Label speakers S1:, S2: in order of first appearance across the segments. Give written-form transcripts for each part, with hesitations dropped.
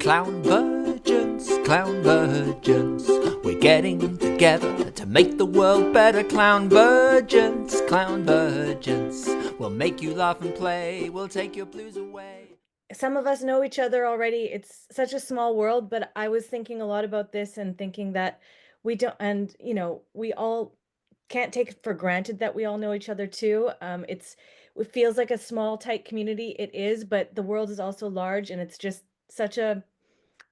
S1: Clownvergence, Clownvergence. We're getting together to make the world better. Clownvergence, Clownvergence. We'll make you laugh and play. We'll take your blues away.
S2: Some of us know each other already. It's such a small world, but I was thinking a lot about this and thinking that we don't, and we all can't take for granted that we all know each other too. It feels like a small, tight community. It is, but the world is also large, and it's just such a.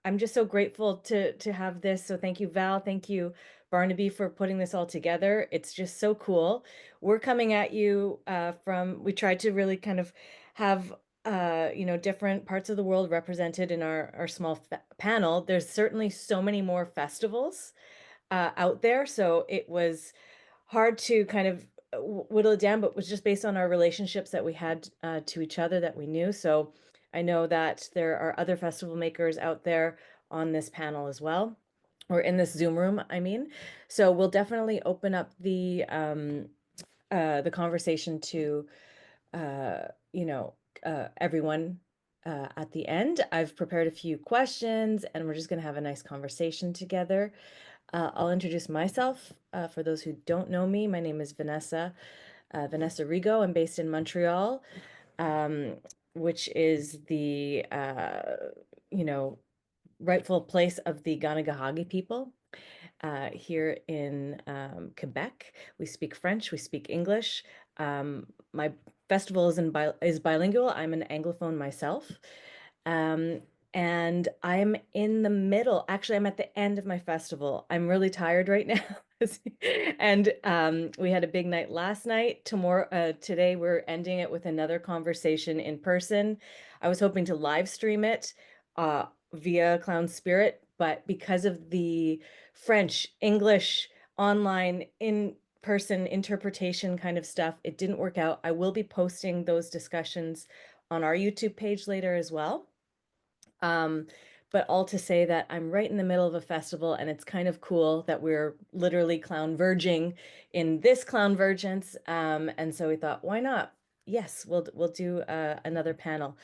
S2: I'm just so grateful to have this. So thank you, Val. Thank you, Barnaby, for putting this all together. It's just so cool. We're coming at you from. We tried to really kind of have different parts of the world represented in our small panel. There's certainly so many more festivals out there, so it was hard to kind of whittle it down, but it was just based on our relationships that we had to each other that we knew. So I know that there are other festival makers out there on this panel as well, or in this Zoom room, I mean. So we'll definitely open up the conversation to everyone at the end. I've prepared a few questions, and we're just going to have a nice conversation together. I'll introduce myself. For those who don't know me, my name is Vanessa, Vanessa Rigaux. I'm based in Montreal, which is the, rightful place of the Ganagahagi people. Here in Quebec, we speak French, we speak English. My festival is bilingual. I'm an Anglophone myself. Um, and I'm in the middle. Actually, I'm at the end of my festival. I'm really tired right now. And we had a big night last night. Today we're ending it with another conversation in person. I was hoping to live stream it via Clown Spirit, but because of the French, English, online, in-person interpretation kind of stuff, it didn't work out. I will be posting those discussions on our YouTube page later as well. But all to say that I'm right in the middle of a festival, and it's kind of cool that we're literally clownverging in this Clownvergence. And so we thought, why not? Yes, we'll do another panel.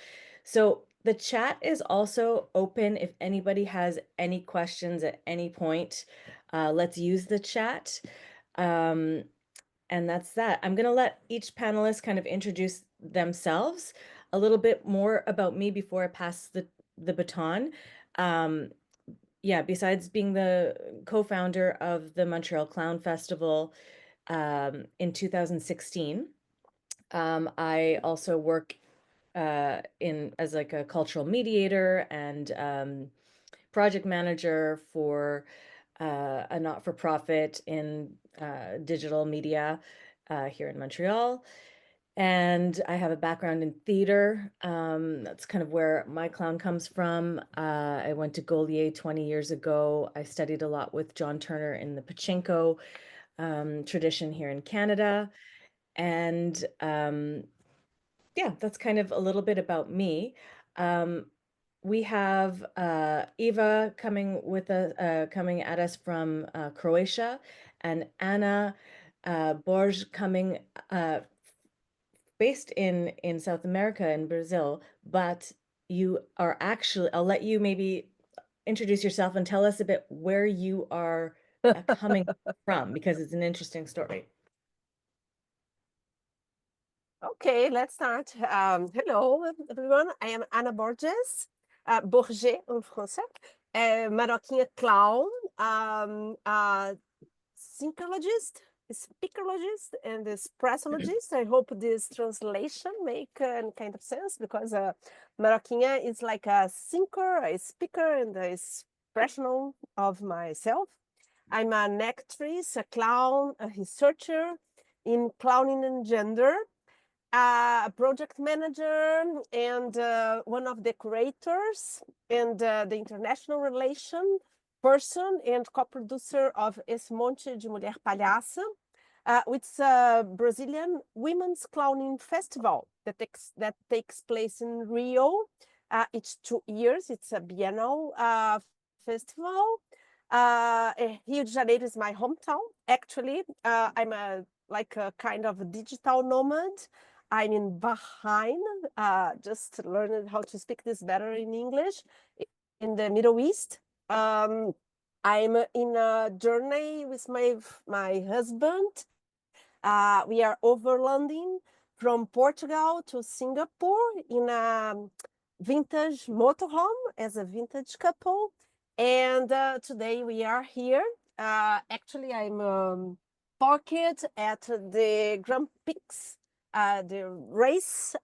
S2: So the chat is also open if anybody has any questions at any point. Let's use the chat. And that's that. I'm going to let each panelist kind of introduce themselves a little bit more about me before I pass the baton. Yeah, besides being the co-founder of the Montreal Clown Festival in 2016, I also work in as like a cultural mediator and project manager for a not-for-profit in digital media here in Montreal. And I have a background in theater. That's kind of where my clown comes from. I went to Gaulier 20 years ago. I studied a lot with John Turner in the Pachinko tradition here in Canada. And yeah, that's kind of a little bit about me. We have Eva coming at us from Croatia, and Anna Borges coming based in South America in Brazil, but you are actually, I'll let you maybe introduce yourself and tell us a bit where you are coming from, because it's an interesting story.
S3: Okay, let's start. Hello, everyone. I am Anna Borges, Borges en français, Maroquinha clown, synchronologist, speakerologist, and expressologist. I hope this translation make any kind of sense, because Maroquinha is like a thinker, a speaker, and a expressional of myself. I'm an actress, a clown, a researcher in clowning and gender, a project manager, and one of the curators, and the international relation person and co-producer of Esse Monte de Mulher Palhaça, which is a Brazilian women's clowning festival that takes place in Rio each 2 years. It's a biennial festival. Rio de Janeiro is my hometown. Actually, I'm a kind of a digital nomad. I'm in Bahrain, just learning how to speak this better in English. in the Middle East. I'm in a journey with my husband. We are overlanding from Portugal to Singapore in a vintage motorhome as a vintage couple. And today we are here. Actually, I'm parked at the Grand Prix, the race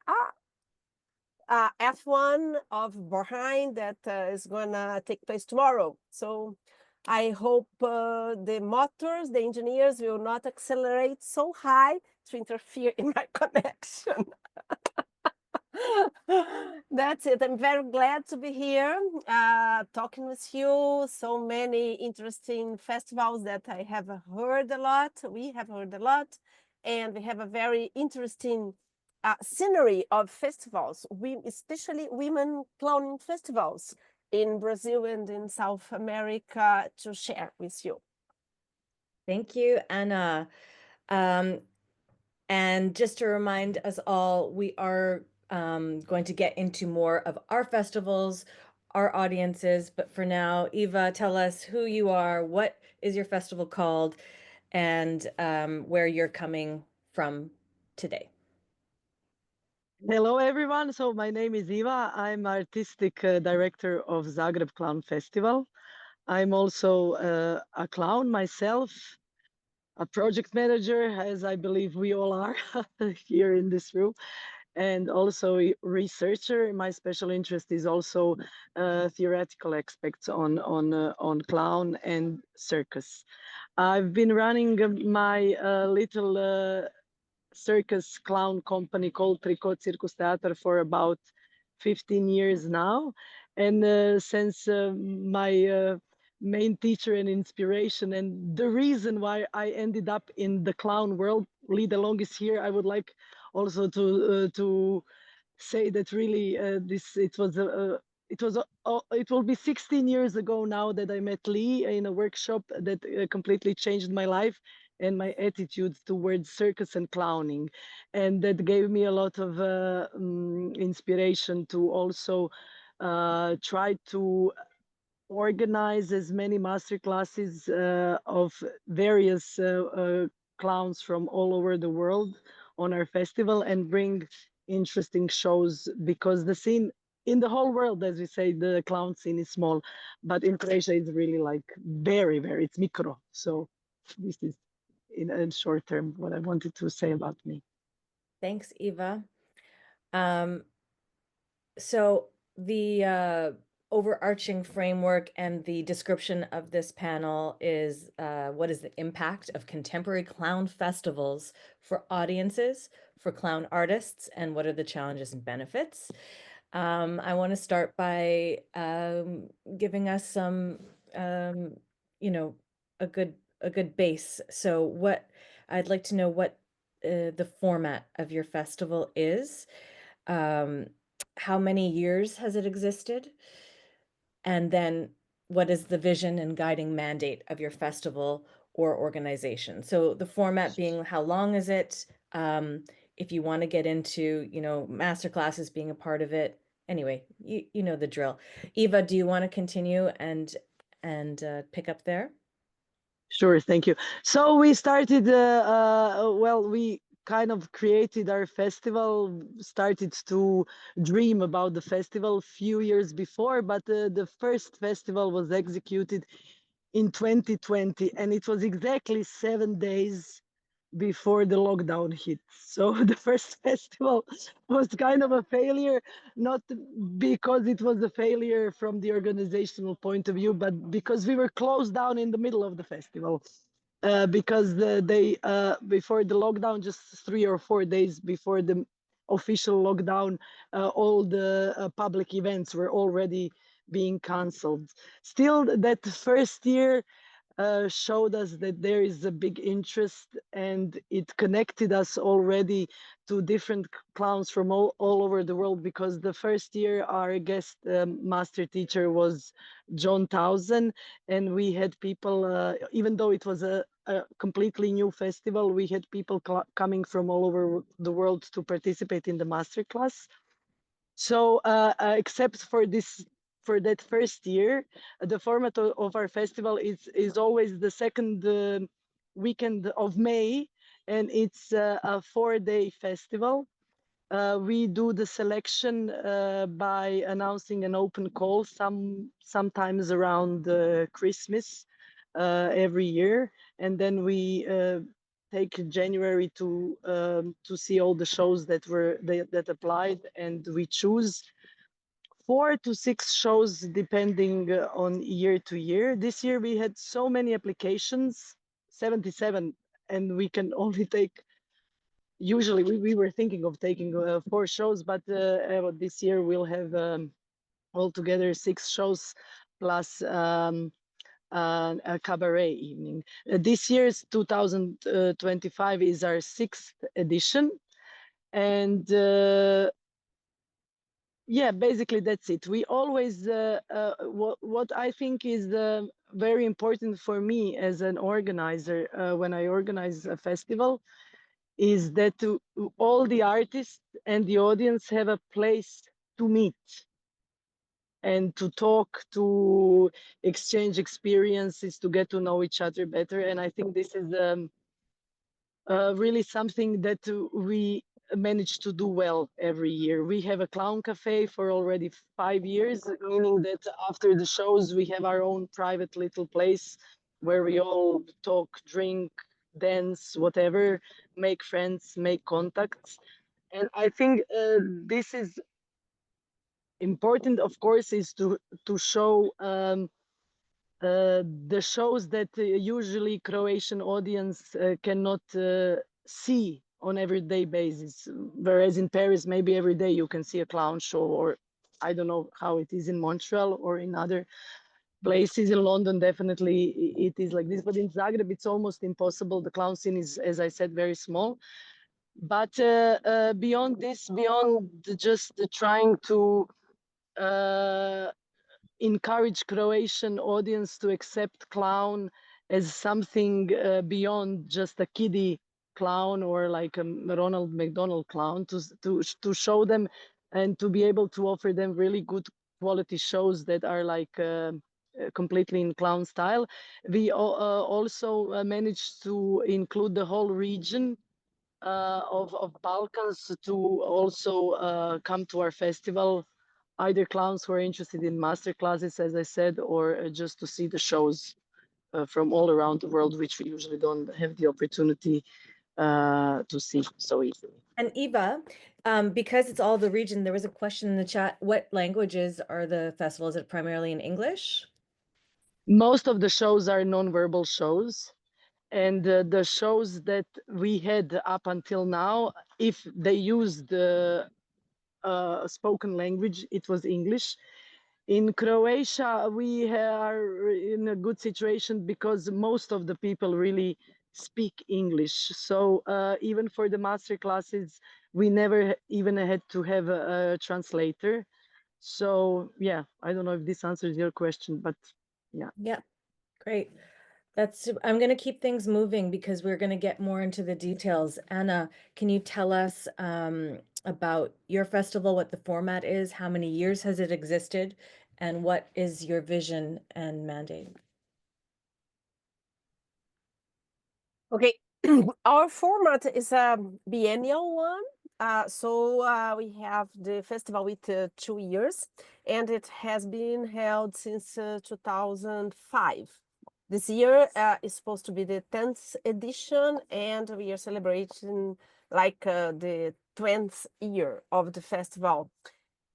S3: F1 of Bahrain that is gonna take place tomorrow. So I hope the motors, the engineers will not accelerate so high to interfere in my connection. That's it. I'm very glad to be here talking with you. So many interesting festivals that I have heard a lot. We have heard a lot. And we have a very interesting scenery of festivals, especially women clowning festivals in Brazil and in South America to share with you.
S2: Thank you, Anna. And just to remind us all, we are going to get into more of our festivals, our audiences. But for now, Eva, tell us who you are, what is your festival called, and where you're coming from today.
S4: Hello, everyone. So my name is Eva. I'm artistic director of Zagreb Clown Festival. I'm also a clown myself, a project manager, as I believe we all are here in this room, and also a researcher. My special interest is also theoretical aspects on clown and circus. I've been running my little circus clown company called Tricot Circus Theater for about 15 years now. And since my main teacher and inspiration and the reason why I ended up in the clown world, Lida Long is here, I would like also to say that really it will be 16 years ago now that I met Lee in a workshop that completely changed my life and my attitude towards circus and clowning. And that gave me a lot of inspiration to also try to organize as many master classes of various clowns from all over the world on our festival and bring interesting shows, because the scene in the whole world, as we say, the clown scene is small, but in Croatia it's really like very, very, it's micro. So this is in a short term what I wanted to say about me.
S2: Thanks, Eva. So the overarching framework and the description of this panel is what is the impact of contemporary clown festivals for audiences, for clown artists, and what are the challenges and benefits? I want to start by giving us some, a good base. So what I'd like to know what the format of your festival is. How many years has it existed? And then what is the vision and guiding mandate of your festival or organization? So the format being how long is it? If you want to get into, masterclasses being a part of it. Anyway, you know the drill. Eva, do you want to continue and pick up there?
S4: Sure, thank you. So we started, we kind of created our festival, started to dream about the festival a few years before, but the first festival was executed in 2020, and it was exactly 7 days before the lockdown hit. So the first festival was kind of a failure, not because it was a failure from the organizational point of view, but because we were closed down in the middle of the festival. Because before the lockdown, just 3 or 4 days before the official lockdown, all the public events were already being canceled. Still, that first year showed us that there is a big interest, and it connected us already to different clowns from all over the world, because the first year our guest master teacher was John Towson, and we had people, even though it was a completely new festival, we had people coming from all over the world to participate in the master class. So except for this for that first year. The format of our festival is always the second weekend of May, and it's a 4-day festival. We do the selection by announcing an open call sometimes around Christmas every year, and then we take January to see all the shows that applied, and we choose 4 to 6 shows depending on year to year. This year we had so many applications, 77, and we can only take. Usually we were thinking of taking 4 shows, but this year we'll have altogether 6 shows plus a cabaret evening. This year's 2025 is our 6th edition, and yeah, basically that's it. We always what I think is very important for me as an organizer when I organize a festival is that all the artists and the audience have a place to meet and to talk, to exchange experiences, to get to know each other better. And I think this is really something that we manage to do well every year. We have a clown cafe for already 5 years, meaning that after the shows, we have our own private little place where we all talk, drink, dance, whatever, make friends, make contacts. And I think this is important, of course, is to show the shows that usually Croatian audience cannot see on everyday basis. Whereas in Paris, maybe every day you can see a clown show, or I don't know how it is in Montreal or in other places. In London, definitely it is like this, but in Zagreb, it's almost impossible. The clown scene is, as I said, very small. But beyond this, beyond just trying to encourage Croatian audience to accept clown as something beyond just a kiddie clown or like a Ronald McDonald clown, to show them and to be able to offer them really good quality shows that are like completely in clown style. We also managed to include the whole region of Balkans to also come to our festival, either clowns who are interested in master classes, as I said, or just to see the shows from all around the world, which we usually don't have the opportunity to see so easily.
S2: And Eva, because it's all the region, there was a question in the chat. What languages are the festival? Is it primarily in English?
S4: Most of the shows are non-verbal shows. And the shows that we had up until now, if they used the spoken language, it was English. In Croatia, we are in a good situation because most of the people really speak English. So even for the master classes, we never even had to have a translator. So yeah, I don't know if this answers your question, but yeah.
S2: Yeah, great. I'm going to keep things moving because we're going to get more into the details. Anna, can you tell us about your festival, what the format is, how many years has it existed, and what is your vision and mandate?
S3: Okay, our format is a biennial one. We have the festival with 2 years, and it has been held since 2005. This year is supposed to be the 10th edition, and we are celebrating like the 20th year of the festival.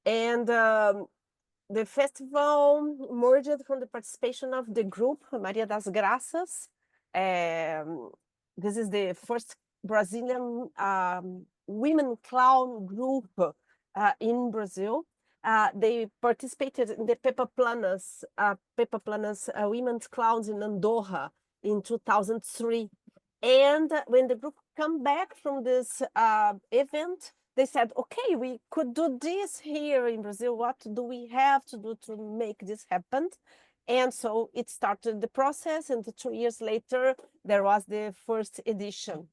S3: And the festival emerged from the participation of the group Maria das Graças. This is the first Brazilian women clown group in Brazil. They participated in the Pepa Planas women's clowns in Andorra in 2003. And when the group come back from this event, they said, okay, we could do this here in Brazil. What do we have to do to make this happen? And so it started the process, and 2 years later, there was the first edition.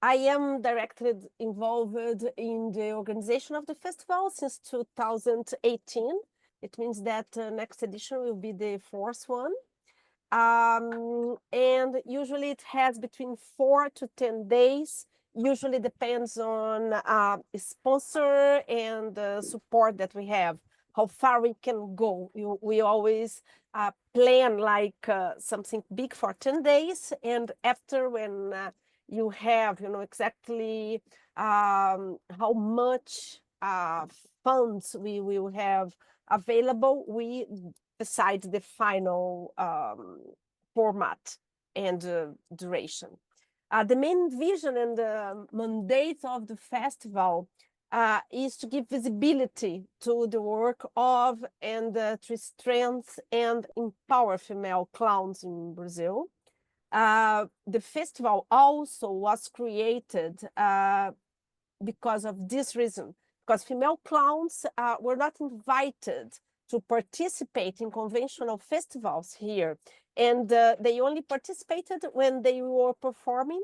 S3: I am directly involved in the organization of the festival since 2018. It means that next edition will be the fourth one. And usually it has between 4 to 10 days. Usually depends on sponsor and support that we have, how far we can go. We always plan like something big for 10 days. And after when you have, exactly how much funds we will have available, we decide the final format and duration. The main vision and the mandate of the festival is to give visibility to the work of and to strengthen and empower female clowns in Brazil. The festival also was created because of this reason, because female clowns were not invited to participate in conventional festivals here. And they only participated when they were performing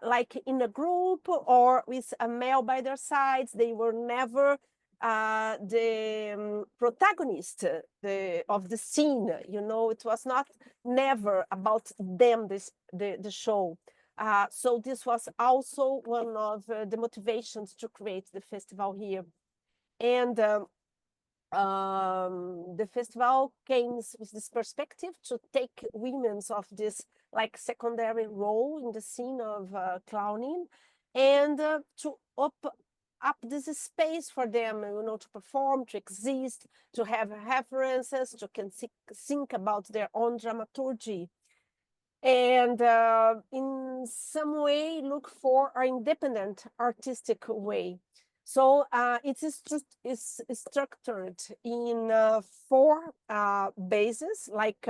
S3: like in a group or with a male by their sides. They were never the protagonist of the scene. It was not never about them, the show. So this was also one of the motivations to create the festival here. And the festival came with this perspective to take women of this like secondary role in the scene of clowning and to open up this space for them, to perform, to exist, to have references, to can think about their own dramaturgy. And in some way look for an independent artistic way. So it is structured in 4 bases, like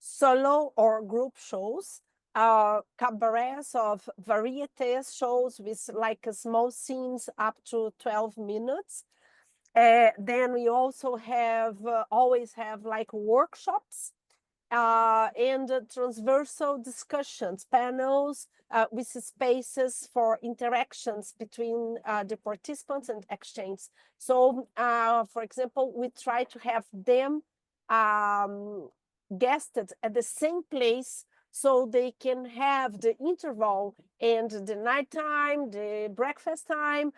S3: solo or group shows, cabarets of varieties shows with like small scenes up to 12 minutes. Then we also have always have like workshops and transversal discussions, panels with spaces for interactions between the participants and exchange. So, for example, we try to have them guested at the same place so they can have the interval and the nighttime, the breakfast time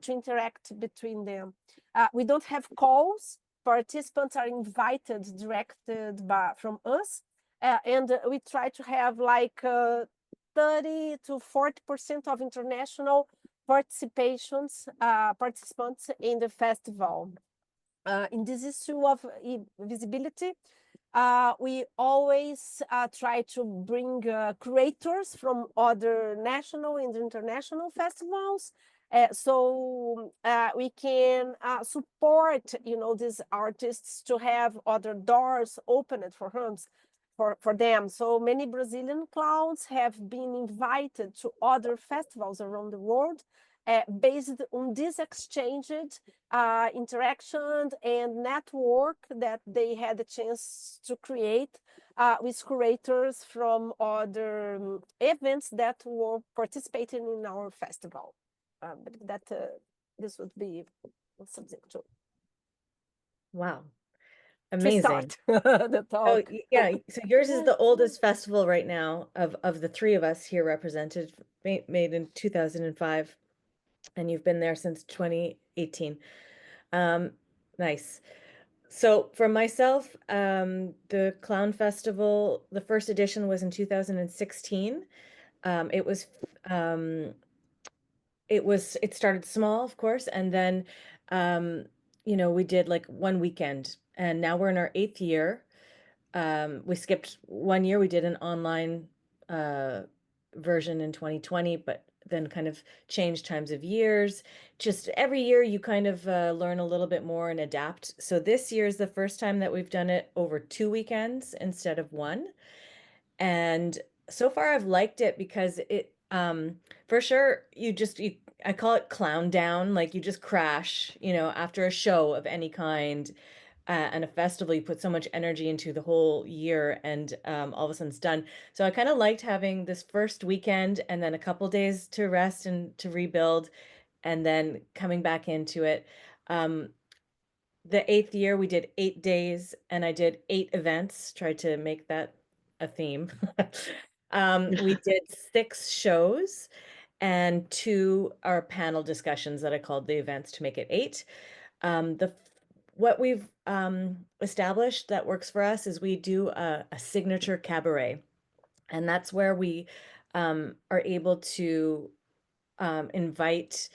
S3: to interact between them. We don't have calls. Participants are invited directed from us, and we try to have like 30 to 40% of international participants in the festival. In this issue of visibility, we always try to bring curators from other national and international festivals. So we can support, these artists to have other doors opened for them. So many Brazilian clowns have been invited to other festivals around the world based on this exchange, interaction and network that they had the chance to create with curators from other events that were participating in our festival. That this would be something to
S2: Wow. Amazing.
S3: start the
S2: Oh,
S3: talk.
S2: yeah. So yours is the oldest festival right now of the 3 of us here represented, made in 2005, and you've been there since 2018. Nice. So for myself, the Clown Festival, the first edition was in 2016. It started small, of course, and then we did like one weekend, and now we're in our 8th year. We skipped 1 year. We did an online version in 2020, but then kind of changed times of years. Just every year you kind of learn a little bit more and adapt. So this year is the first time that we've done it over 2 weekends instead of 1. And so far I've liked it because it for sure I call it clown down, like you just crash, after a show of any kind. and a festival, you put so much energy into the whole year, and all of a sudden it's done. So I kind of liked having this first weekend and then a couple days to rest and to rebuild, and then coming back into it. Um, the eighth year, we did 8 days, and I did 8 events, tried to make that a theme. We did 6 shows, and 2 are panel discussions that I called the events to make it 8. What we've established that works for us is we do a signature cabaret, and that's where we are able to invite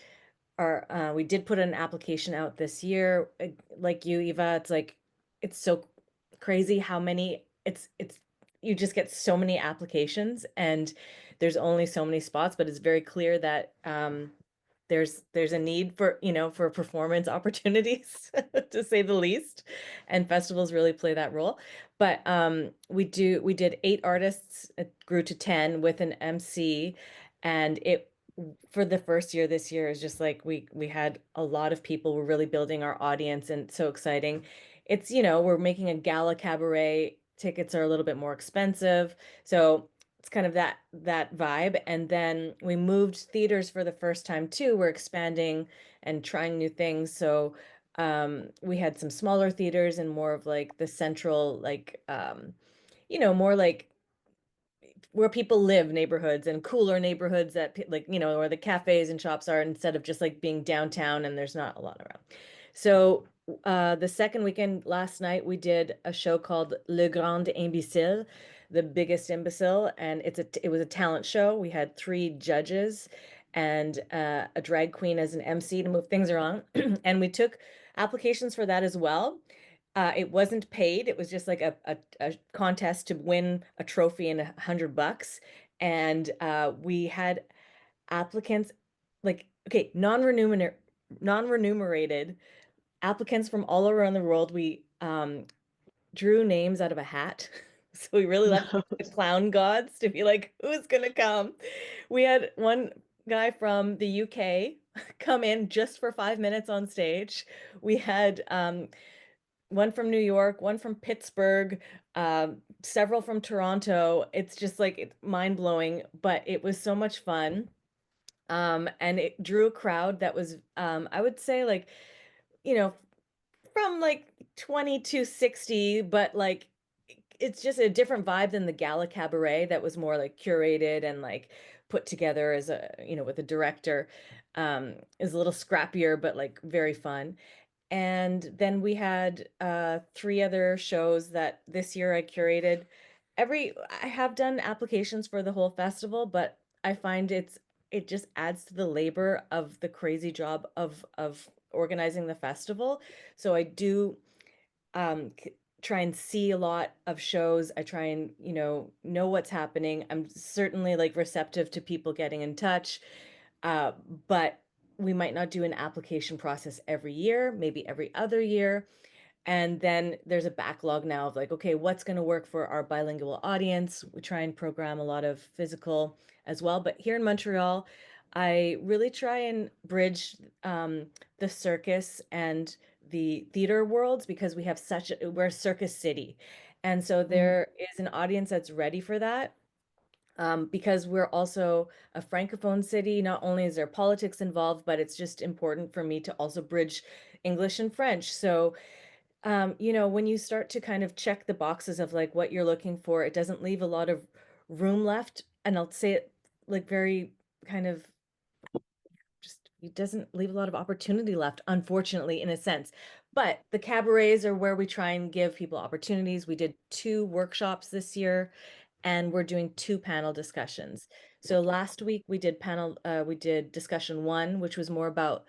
S2: we did put an application out this year. Like you, Eva, it's like it's so crazy how many it's you just get so many applications, and there's only so many spots, but it's very clear that there's a need for, for performance opportunities, to say the least, and festivals really play that role. But we did 8 artists. It grew to 10 with an MC, and it for the first year this year is just like we had a lot of people. We're really building our audience, and so exciting. It's, we're making a gala cabaret. Tickets are a little bit more expensive, so it's kind of that vibe. And then we moved theaters for the first time too. We're expanding and trying new things. So we had some smaller theaters and more of like the central, like more like where people live neighborhoods, and cooler neighborhoods that like, where the cafes and shops are, instead of just like being downtown and there's not a lot around. So the second weekend last night, we did a show called Le Grand Imbécile, the biggest imbecile, and it was a talent show. We had 3 judges and a drag queen as an MC to move things around, and we took applications for that as well. It wasn't paid. It was just like a contest to win a trophy and $100. And we had applicants, like, okay, non-remunerated applicants from all around the world. We drew names out of a hat. So we really left the clown gods to be like, who's gonna come? We had one guy from the UK come in just for 5 minutes on stage. We had one from New York, one from Pittsburgh, several from Toronto. It's just like it's mind blowing, but it was so much fun. And it drew a crowd that was, I would say, like, you know, from like 20 to 60, but like it's just a different vibe than the Gala Cabaret that was more like curated and like put together as a, with a director. Is a little scrappier, but like very fun. And then we had 3 other shows that this year I curated. I have done applications for the whole festival, but I find it just adds to the labor of the crazy job of organizing the festival. So I do try and see a lot of shows. I try and, know what's happening. I'm certainly like receptive to people getting in touch, uh, but we might not do an application process every year, maybe every other year. And then there's a backlog now of like, okay, what's going to work for our bilingual audience? We try and program a lot of physical as well. But here in Montreal, I really try and bridge the circus and the theater worlds, because we're a circus city. And so there is an audience that's ready for that. Because we're also a francophone city. Not only is there politics involved, but it's just important for me to also bridge English and French. So when you start to kind of check the boxes of like what you're looking for, it doesn't leave a lot of room left. And I'll say it like very kind of just, it doesn't leave a lot of opportunity left, unfortunately, in a sense. But the cabarets are where we try and give people opportunities. We did 2 workshops this year, and we're doing 2 panel discussions. So last week we did discussion 1, which was more about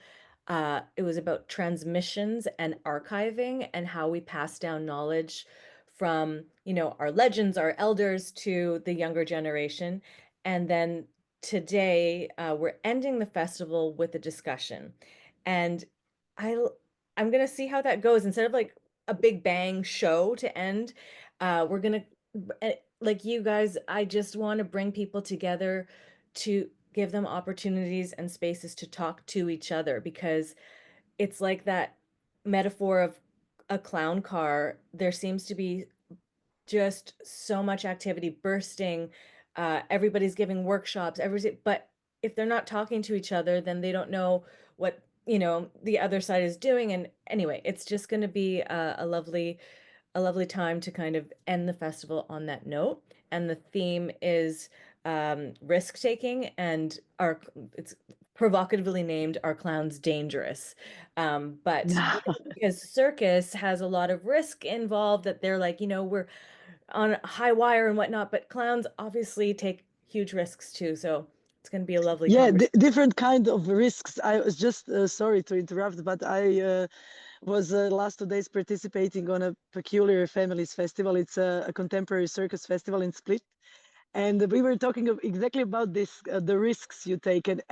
S2: it was about transmissions and archiving, and how we pass down knowledge from, our legends, our elders, to the younger generation. And then today we're ending the festival with a discussion. And I I'm gonna see how that goes. Instead of like a big bang show to end, we're gonna like you guys, I just want to bring people together to give them opportunities and spaces to talk to each other, because it's like that metaphor a clown car, there seems to be just so much activity bursting. Everybody's giving workshops, but if they're not talking to each other, then they don't know what, the other side is doing. And anyway, it's just going to be a lovely time to kind of end the festival on that note. And the theme is risk taking, and it's provocatively named "Are Clowns Dangerous?" But because circus has a lot of risk involved, that they're like, we're on a high wire and whatnot, but clowns obviously take huge risks too. So it's going to be a lovely
S4: Yeah,
S2: conversation.
S4: different kind of risks. I was just sorry to interrupt, but I was last 2 days participating on a Peculiar Families Festival. It's a contemporary circus festival in Split, and we were talking exactly about this, the risks you take, and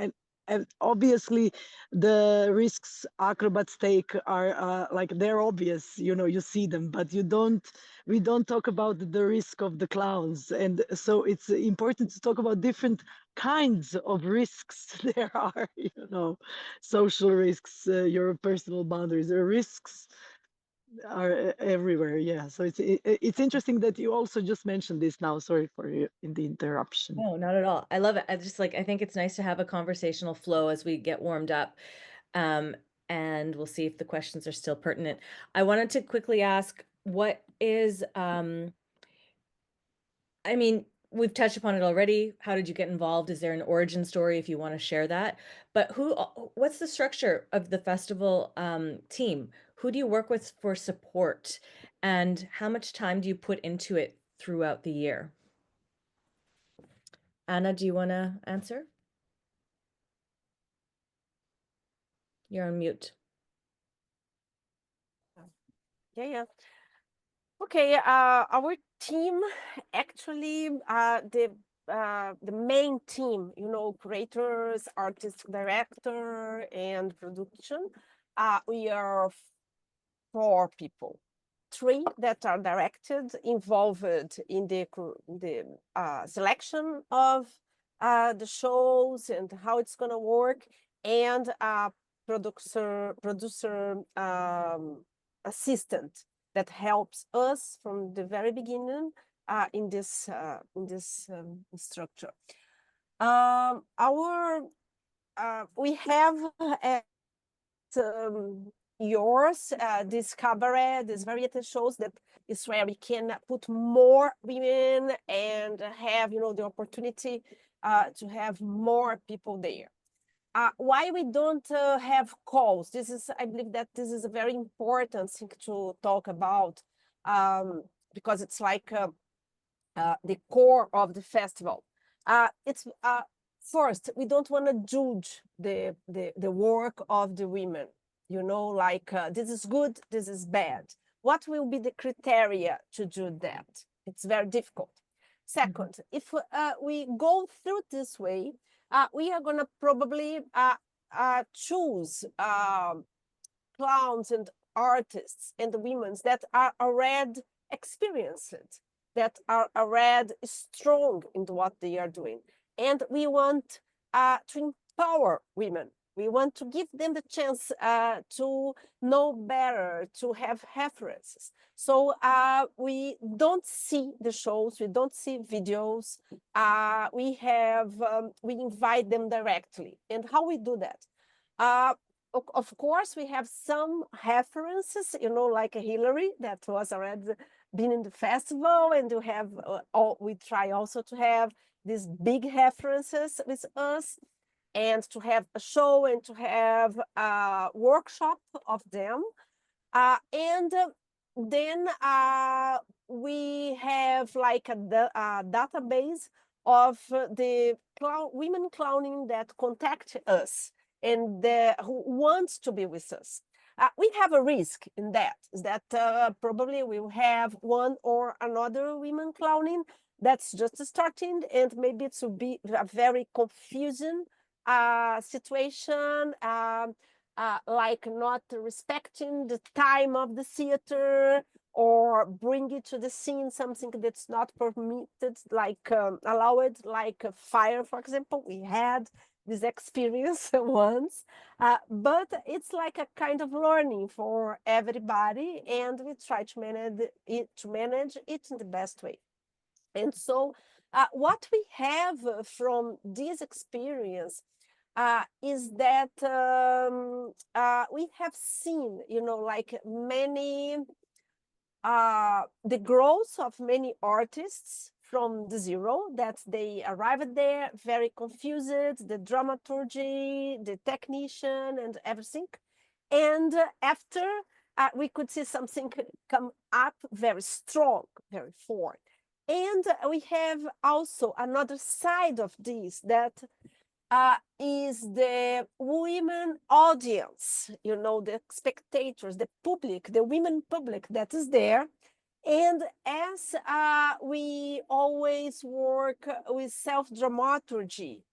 S4: obviously the risks acrobats take are like they're obvious, you see them, but we don't talk about the risk of the clowns, and so it's important to talk about different kinds of risks there are, social risks, your personal boundaries, the risks are everywhere. Yeah, so it's interesting that you also just mentioned this now. Sorry for you in the interruption.
S2: No, not at all. I love it. I think it's nice to have a conversational flow as we get warmed up. Um, and we'll see if the questions are still pertinent. I wanted to quickly ask, what is, I mean, we've touched upon it already. How did you get involved? Is there an origin story if you want to share that? But what's the structure of the festival team? Who do you work with for support? And how much time do you put into it throughout the year? Anna, do you want to answer? You're on mute.
S3: Yeah. Okay, our team actually, the main team, curators, artist director, and production, we are 4 people. 3 that are involved in the selection of the shows and how it's going to work, and producer assistant that helps us from the very beginning in this structure. We have yours, this cabaret, this variety shows that is where we can put more women and have, the opportunity to have more people there. Why we don't have calls? I believe that this is a very important thing to talk about, because it's like the core of the festival. It's first, we don't want to judge the work of the women. Like this is good, this is bad. What will be the criteria to do that? It's very difficult. Second, if we go through this way, we are going to probably choose clowns and artists and women that are already experienced, that are already strong in what they are doing. And we want to empower women. We want to give them the chance to know better, to have references. So we don't see the shows, we don't see videos. We invite them directly. And how we do that? Of course, we have some references, like Hillary that was already been in the festival, and we try also to have these big references with us, and to have a show and to have a workshop of them. And then we have like a database of the women clowning that contact us and who wants to be with us. We have a risk in that, is that probably we will have one or another women clowning that's just starting, and maybe it will be a very confusing situation, like not respecting the time of the theater, or bring it to the scene something that's not permitted, like allowed, like fire, for example. We had this experience once, but it's like a kind of learning for everybody, and we try to manage it in the best way. And so what we have from this experience is that we have seen, like many, the growth of many artists from the zero, that they arrived there very confused, the dramaturgy, the technician, and everything. And after we could see something come up very strong, very forward. And we have also another side of this that is the women audience, the spectators, the public, the women public that is there. And as we always work with self-dramaturgy,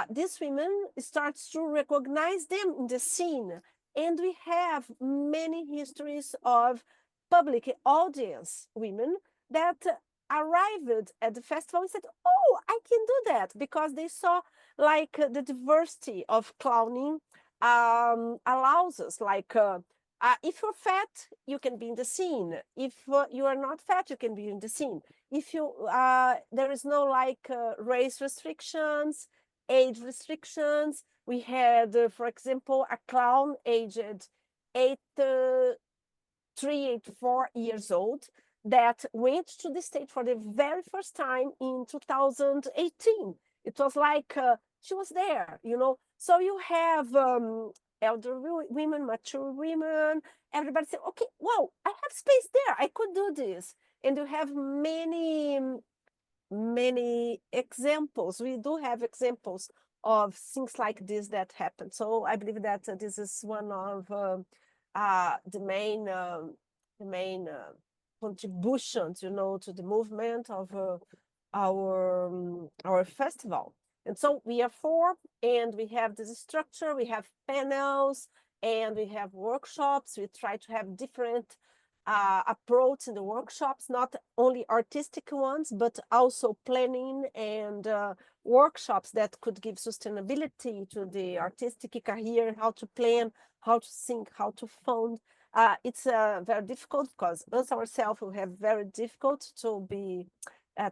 S3: these women start to recognize them in the scene. And we have many histories of public audience women that arrived at the festival and said, oh, I can do that, because they saw like the diversity of clowning allows us, like if you're fat, you can be in the scene. If you are not fat, you can be in the scene. If you there is no like race restrictions, age restrictions. We had, for example, a clown aged 84 years old that went to the stage for the very first time in 2018. It was like she was there, So you have elder women, mature women, everybody said, okay, wow, I have space there. I could do this. And you have many examples. We do have examples of things like this that happen. So I believe that this is one of the main contributions, to the movement of our festival. And so we are four, and we have this structure. We have panels, and we have workshops. We try to have different approach in the workshops, not only artistic ones, but also planning and workshops that could give sustainability to the artistic career, how to plan, how to think, how to fund. It's very difficult because us ourselves will have very difficult to be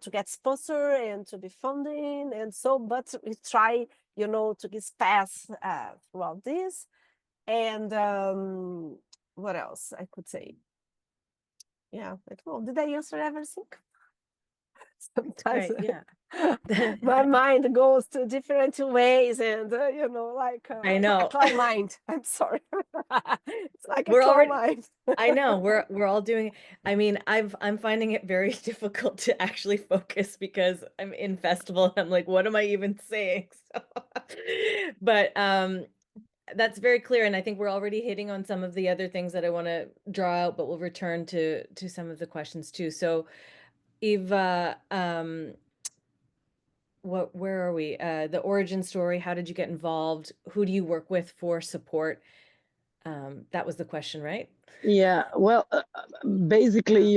S3: to get sponsor and to be funding, and so, but we try, to give space throughout this. And what else I could say? Yeah, I don't know. Did I answer everything? Sometimes
S2: yeah.
S3: my mind goes to different ways, and like
S2: I know.
S3: a clown mind. I'm sorry. It's like
S2: We're
S3: a clown
S2: already-
S3: mind.
S2: I know we're all doing. I mean, I'm finding it very difficult to actually focus because I'm in festival and I'm like, what am I even saying? So, but that's very clear, and I think we're already hitting on some of the other things that I want to draw out, but we'll return to some of the questions too. So, Eva, where are we? The origin story. How did you get involved? Who do you work with for support? That was the question, right?
S4: Yeah, well, basically,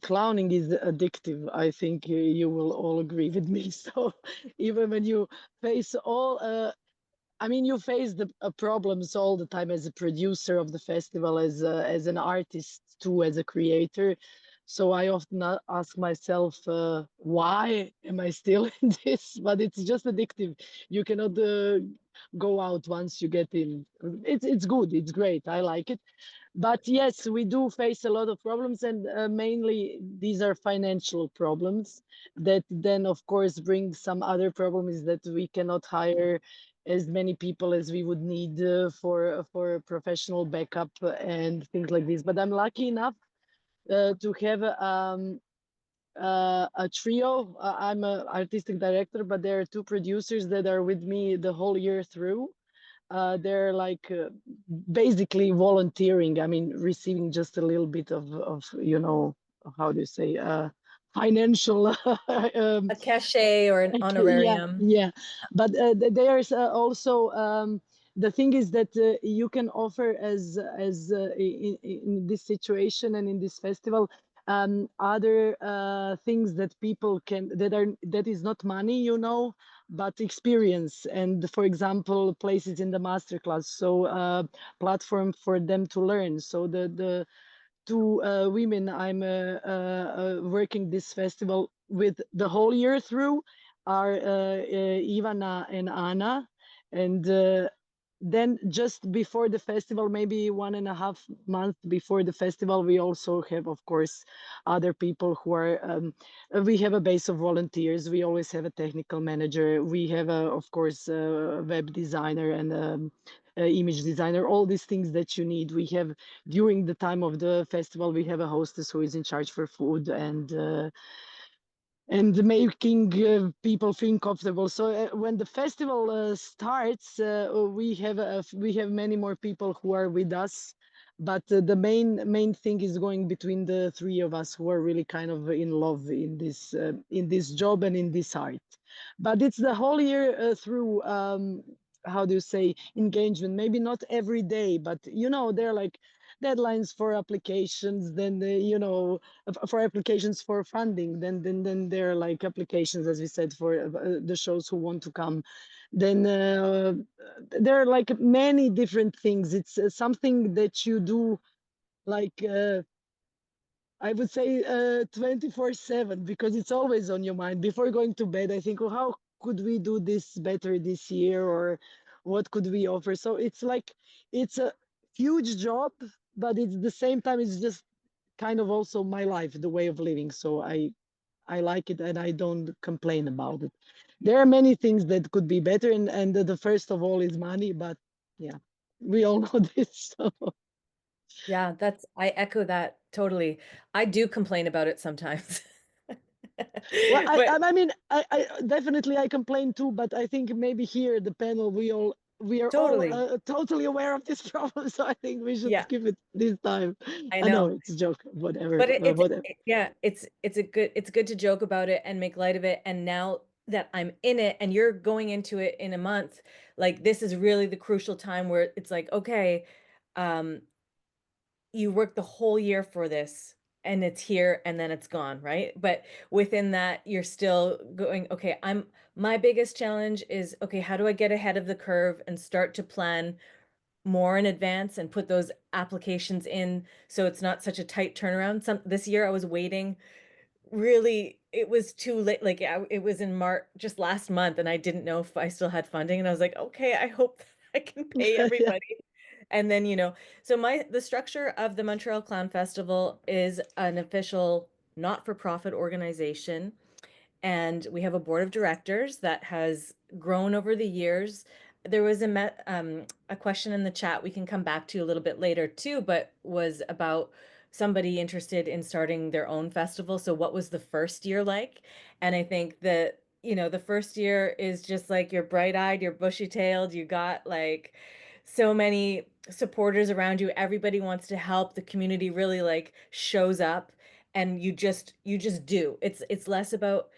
S4: clowning is addictive. I think you will all agree with me. So even when you face you face the problems all the time as a producer of the festival, as an artist too, as a creator. So I often ask myself, why am I still in this? But it's just addictive. You cannot go out once you get in. It's good. It's great. I like it. But yes, we do face a lot of problems, and mainly these are financial problems that then, of course, bring some other problems that we cannot hire as many people as we would need for professional backup and things like this. But I'm lucky enough to have a trio. I'm an artistic director, but there are two producers that are with me the whole year through. They're like basically volunteering. I mean, receiving just a little bit of how do you say, financial
S2: A cachet or an honorarium.
S4: yeah. But there's also the thing is that you can offer as in this situation and in this festival other things that people can that is not money, but experience, and for example places in the masterclass, so platform for them to learn. So the two women I'm working this festival with the whole year through are Ivana and Anna. And then just before the festival, maybe 1.5 months before the festival, we also have, of course, other people who are, we have a base of volunteers. We always have a technical manager. We have, of course, a web designer and image designer, all these things that you need. We have, during the time of the festival, we have a hostess who is in charge for food and making people feel comfortable. So when the festival starts, we have many more people who are with us, but the main thing is going between the three of us who are really kind of in love in this job and in this art. But it's the whole year through. How do you say, engagement? Maybe not every day, but they're like deadlines for applications. Then for applications for funding, then there are like applications, as we said, for the shows who want to come. Then there are like many different things. It's something that you do like I would say 24/7, because it's always on your mind. Before going to bed, I think, oh, how could we do this better this year, or what could we offer? So it's like, it's a huge job, but it's the same time, it's just kind of also my life, the way of living. So I like it and I don't complain about it. There are many things that could be better, and the first of all is money, but yeah, we all know this. So.
S2: Yeah, I echo that totally. I do complain about it sometimes.
S4: Well,
S2: But
S4: I mean, I definitely I complain too, but I think maybe here the panel we are all
S2: totally.
S4: totally aware of this problem, so I think we should
S2: Yeah,
S4: skip it this time.
S2: I
S4: I know
S2: know.
S4: it's a joke, whatever,
S2: But
S4: whatever.
S2: yeah, it's good to joke about it and make light of it. And now that I'm in it and you're going into it in a month, like this is really the crucial time where it's like, okay, um, you work the whole year for this and it's here and then it's gone, right? But within that, you're still going, okay, my biggest challenge is, okay, how do I get ahead of the curve and start to plan more in advance and put those applications in so it's not such a tight turnaround. This year I was waiting, really it was too late, like it was in March, just last month, and I didn't know if I still had funding, and I was like, okay, I hope I can pay
S4: Yeah.
S2: everybody. And then so the structure of the Montreal Clown Festival is an official not-for-profit organization, and we have a board of directors that has grown over the years. There was a question in the chat we can come back to a little bit later too, but was about somebody interested in starting their own festival. So what was the first year like? And I think that, the first year is just like you're bright-eyed, you're bushy-tailed, you got like so many supporters around you, everybody wants to help, the community really like shows up, and you just do. It's less about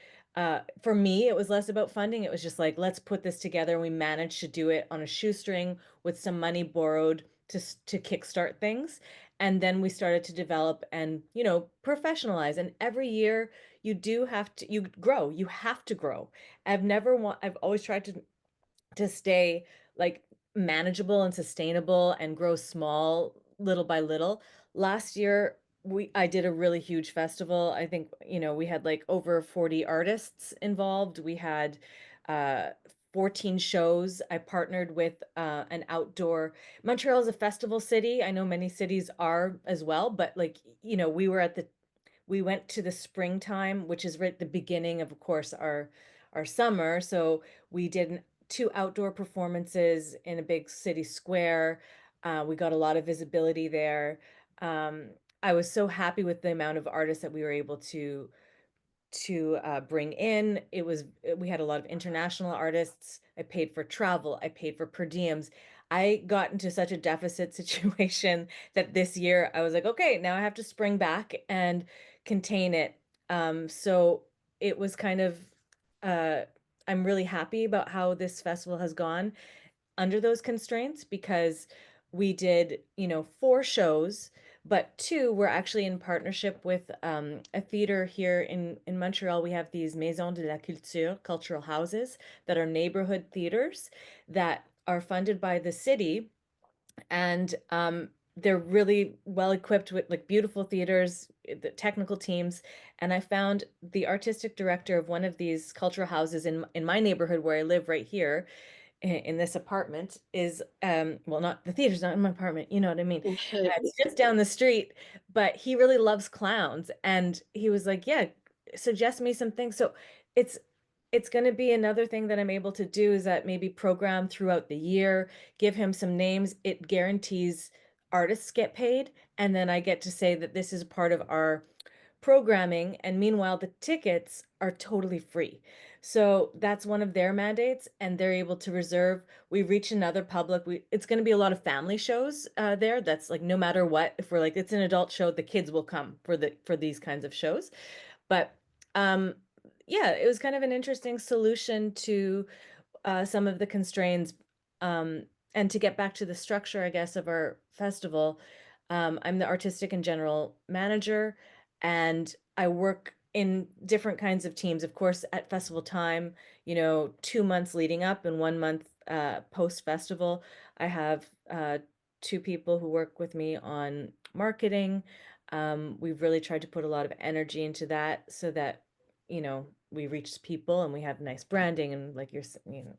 S2: for me, it was less about funding. It was just like, let's put this together. And we managed to do it on a shoestring with some money borrowed to kickstart things. And then we started to develop and, professionalize. And every year you grow, you have to grow. I've always tried to stay like manageable and sustainable and grow small little by little. Last year, I did a really huge festival. I think, we had like over 40 artists involved. We had 14 shows. I partnered with an outdoor. Montreal is a festival city. I know many cities are as well, but like, we went to the springtime, which is right at the beginning of course, our summer. So we did two outdoor performances in a big city square. We got a lot of visibility there. Um, I was so happy with the amount of artists that we were able to bring in. We had a lot of international artists. I paid for travel. I paid for per diems. I got into such a deficit situation that this year I was like, okay, now I have to spring back and contain it. So it was kind of, uh, I'm really happy about how this festival has gone under those constraints, because we did, 4 shows, But two, we're actually in partnership with a theater here in Montreal. We have these Maisons de la Culture, cultural houses, that are neighborhood theaters that are funded by the city. And they're really well equipped with like beautiful theaters, the technical teams. And I found the artistic director of one of these cultural houses in my neighborhood where I live right here in this apartment is well, not the theater's not in my apartment, you know what I mean. It's just down the street, but he really loves clowns, and he was like, yeah, suggest me some things. So it's it's going to be another thing that I'm able to do, is that maybe program throughout the year, give him some names. It guarantees artists get paid, and then I get to say that this is part of our programming, and meanwhile the tickets are totally free. So that's one of their mandates, and they're able to reserve. We reach another public. It's going to be a lot of family shows there. That's like, no matter what, if we're like, it's an adult show, the kids will come for these kinds of shows. But yeah, it was kind of an interesting solution to some of the constraints. And to get back to the structure, I guess, of our festival, I'm the artistic and general manager, and I work in different kinds of teams. Of course, at festival time, 2 months leading up and 1 month post festival, I have two people who work with me on marketing. We've really tried to put a lot of energy into that so that we reach people and we have nice branding and, like, your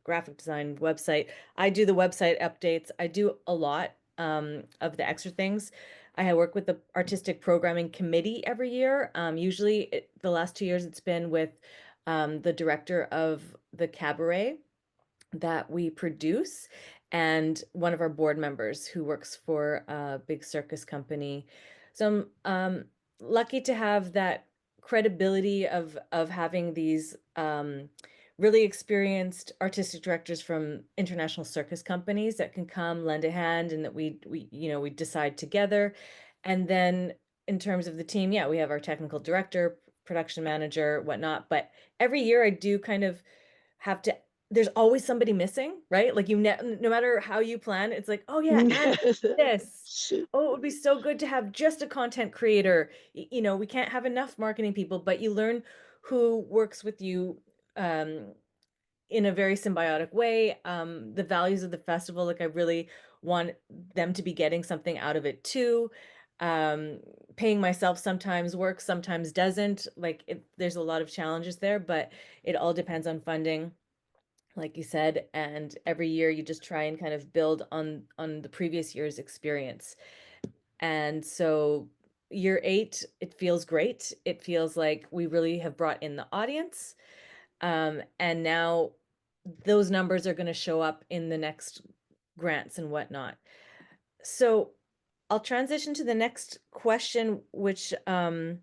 S2: graphic design, website. I do the website updates. I do a lot of the extra things. I work with the artistic programming committee every year. Usually the last 2 years it's been with the director of the cabaret that we produce, and one of our board members who works for a big circus company. So I'm lucky to have that credibility of having these really experienced artistic directors from international circus companies that can come lend a hand, and that we decide together. And then in terms of the team, yeah, we have our technical director, production manager, whatnot. But every year I do kind of have to, there's always somebody missing, right? Like, no matter how you plan, it's like, oh yeah, and this. Oh, it would be so good to have just a content creator. We can't have enough marketing people, but you learn who works with you in a very symbiotic way. The values of the festival, like, I really want them to be getting something out of it too. Paying myself sometimes works, sometimes doesn't. Like, there's a lot of challenges there, but it all depends on funding, like you said. And every year you just try and kind of build on the previous year's experience. And so year 8, it feels great. It feels like we really have brought in the audience. And now those numbers are going to show up in the next grants and whatnot. So I'll transition to the next question, which I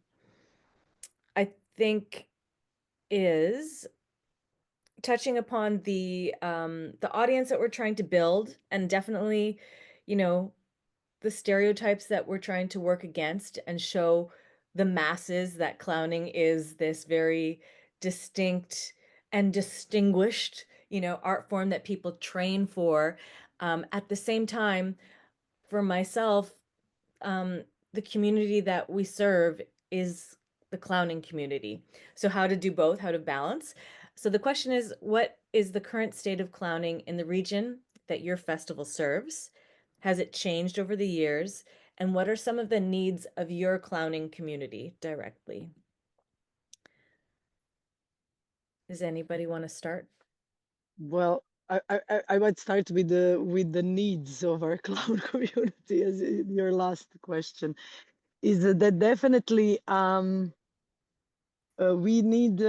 S2: think is touching upon the audience that we're trying to build, and definitely, the stereotypes that we're trying to work against, and show the masses that clowning is this very distinct and distinguished, art form that people train for. At the same time, for myself, um, the community that we serve is the clowning community. So how to do both, how to balance. So the question is, what is the current state of clowning in the region that your festival serves? Has it changed over the years? And what are some of the needs of your clowning community directly? Does anybody want to start?
S4: Well, I might start with the needs of our clown community as your last question. Is that definitely we need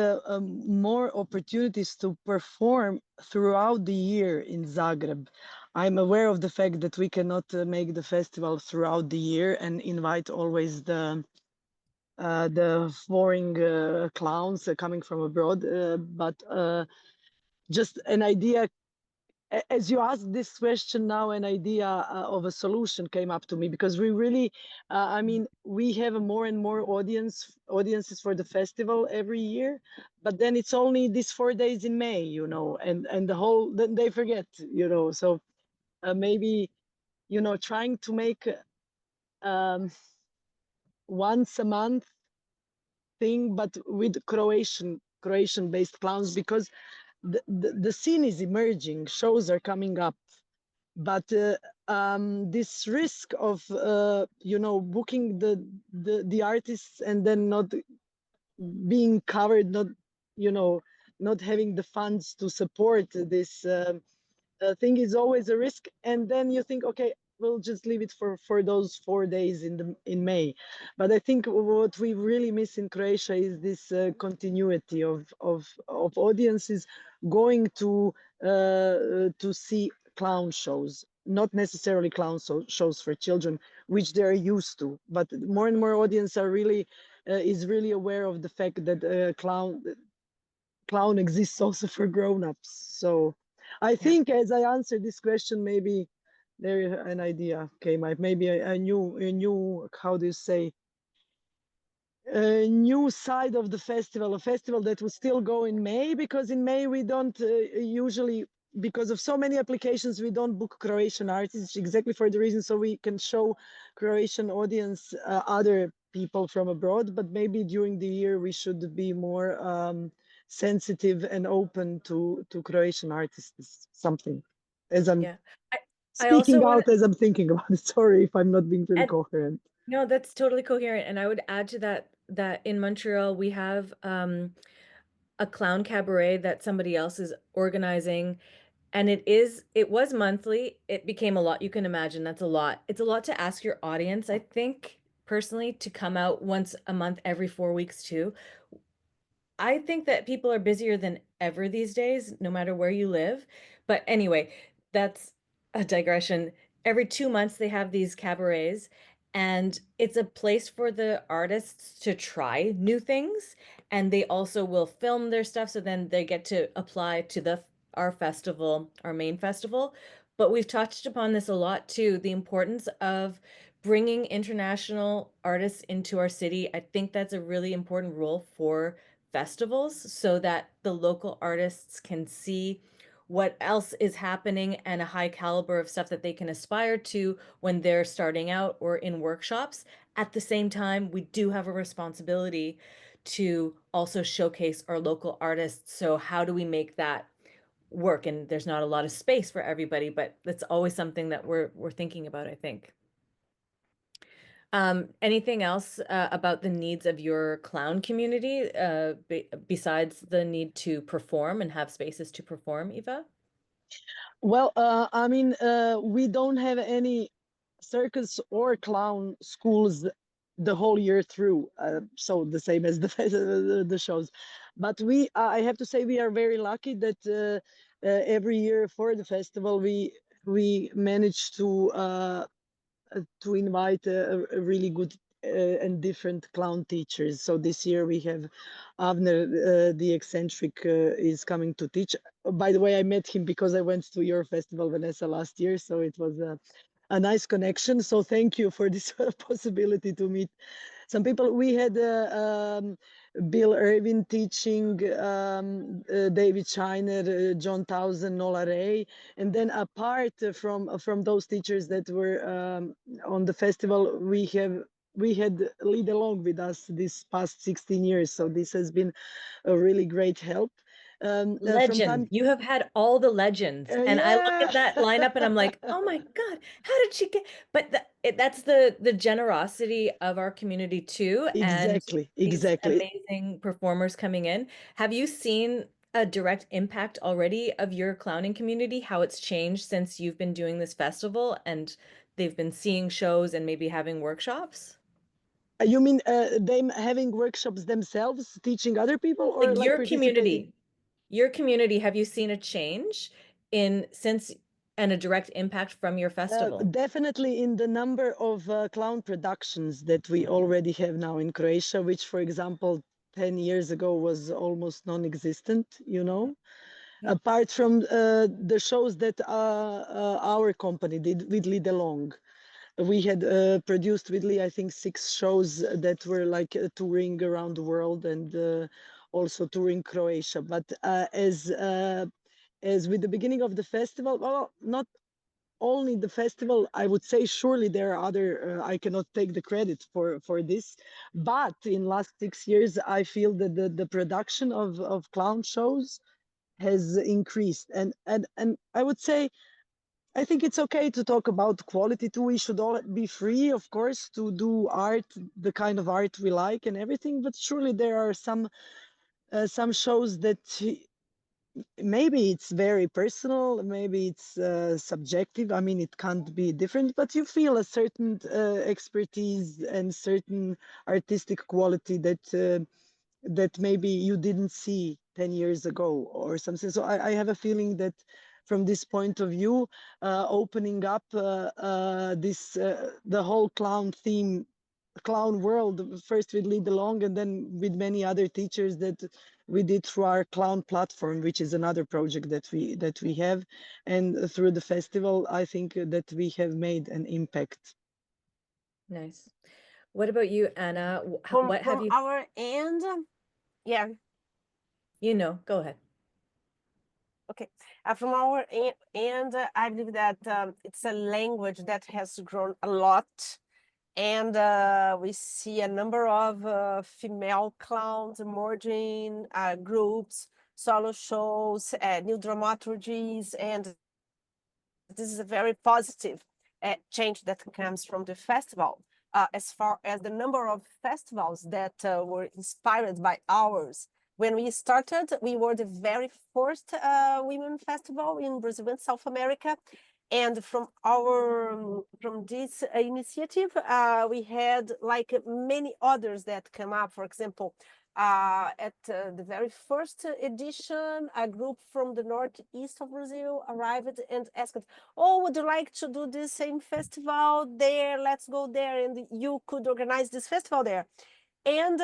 S4: more opportunities to perform throughout the year in Zagreb. I'm aware of the fact that we cannot make the festival throughout the year and invite always the foreign clowns coming from abroad, but just an idea. As you asked this question now, an idea of a solution came up to me, because we really, I mean, we have a more and more audiences for the festival every year, but then it's only these 4 days in May, and the whole, then they forget, so maybe, trying to make once a month thing, but with Croatian based clowns, because the scene is emerging, shows are coming up, but this risk of booking the artists and then not being covered, not not having the funds to support this thing is always a risk. And then you think, okay, we'll just leave it for those 4 days in May. But I think what we really miss in Croatia is this continuity of audiences going to see clown shows, not necessarily shows for children, which they're used to, but more and more audience are really is really aware of the fact that clown exists also for grown-ups. So I think as I answered this question, maybe there an idea came up. Maybe a new, how do you say, a new side of the festival, a festival that will still go in May, because in May we don't usually, because of so many applications, we don't book Croatian artists, exactly for the reason so we can show Croatian audience other people from abroad. But maybe during the year we should be more sensitive and open to Croatian artists. Something, as I'm
S2: I also
S4: speaking
S2: want
S4: out as I'm thinking about it. Sorry if I'm not being very coherent.
S2: No, that's totally coherent. And I would add to that in Montreal, we have a clown cabaret that somebody else is organizing. And it was monthly. It became a lot. You can imagine that's a lot. It's a lot to ask your audience, I think, personally, to come out once a month, every 4 weeks too. I think that people are busier than ever these days, no matter where you live. But anyway, that's a digression. Every 2 months, they have these cabarets, and it's a place for the artists to try new things. And they also will film their stuff, so then they get to apply to our festival, our main festival. But we've touched upon this a lot too, the importance of bringing international artists into our city. I think that's a really important role for festivals so that the local artists can see what else is happening and a high caliber of stuff that they can aspire to when they're starting out or in workshops. At the same time, we do have a responsibility to also showcase our local artists. So how do we make that work? And there's not a lot of space for everybody, but that's always something that we're thinking about, I think. Anything else about the needs of your clown community besides the need to perform and have spaces to perform, Eva?
S4: Well, I mean, we don't have any circus or clown schools the whole year through, so the same as the shows. But I have to say, we are very lucky that every year for the festival we manage to invite a really good and different clown teachers. So this year we have Avner, the eccentric, is coming to teach. By the way, I met him because I went to your festival, Vanessa, last year. So it was a nice connection. So thank you for this possibility to meet some people. We had Bill Irvin teaching, David Shiner, John Townsend, Nola Ray, and then apart from those teachers that were on the festival, we had lead along with us this past 16 years. So this has been a really great help.
S2: Legend. You have had all the legends. And I look at that lineup and I'm like, oh my God, how did she get? But that's the generosity of our community too.
S4: Exactly,
S2: And these
S4: exactly.
S2: amazing performers coming in. Have you seen a direct impact already of your clowning community, how it's changed since you've been doing this festival and they've been seeing shows and maybe having workshops?
S4: You mean them having workshops themselves, teaching other people, or
S2: Like
S4: like participating?
S2: your community, have you seen a change in since and a direct impact from your festival?
S4: Definitely in the number of clown productions that we already have now in Croatia, which, for example, 10 years ago was almost non-existent, you know.
S2: Yeah.
S4: Apart from the shows that our company did with Lead Along. We had produced with Lee, I think, 6 shows that were like touring around the world and also touring Croatia. But as with the beginning of the festival, well, not only the festival. I would say surely there are other. I cannot take the credit for this, but in last 6 years, I feel that the production of clown shows has increased, and I would say I think it's okay to talk about quality too. We should all be free, of course, to do art, the kind of art we like and everything. But surely there are some shows that maybe it's very personal, maybe it's subjective. I mean, it can't be different, but you feel a certain expertise and certain artistic quality that maybe you didn't see 10 years ago or something. So I have a feeling that from this point of view, opening up the whole clown theme, clown world, first with Lead Along and then with many other teachers that we did through our clown platform, which is another project that we have. And through the festival, I think that we have made an impact.
S2: Nice. What about you, Anna? What have
S3: From
S2: you,
S3: our end, yeah,
S2: go ahead.
S3: okay. From our end, I believe that it's a language that has grown a lot. And we see a number of female clowns emerging, groups, solo shows, new dramaturgies, and this is a very positive change that comes from the festival. As far as the number of festivals that were inspired by ours. When we started, we were the very first women festival in Brazil and South America. And from this initiative, we had like many others that come up. For example, at the very first edition, a group from the northeast of Brazil arrived and asked, "Oh, would you like to do the same festival there? Let's go there, and you could organize this festival there." And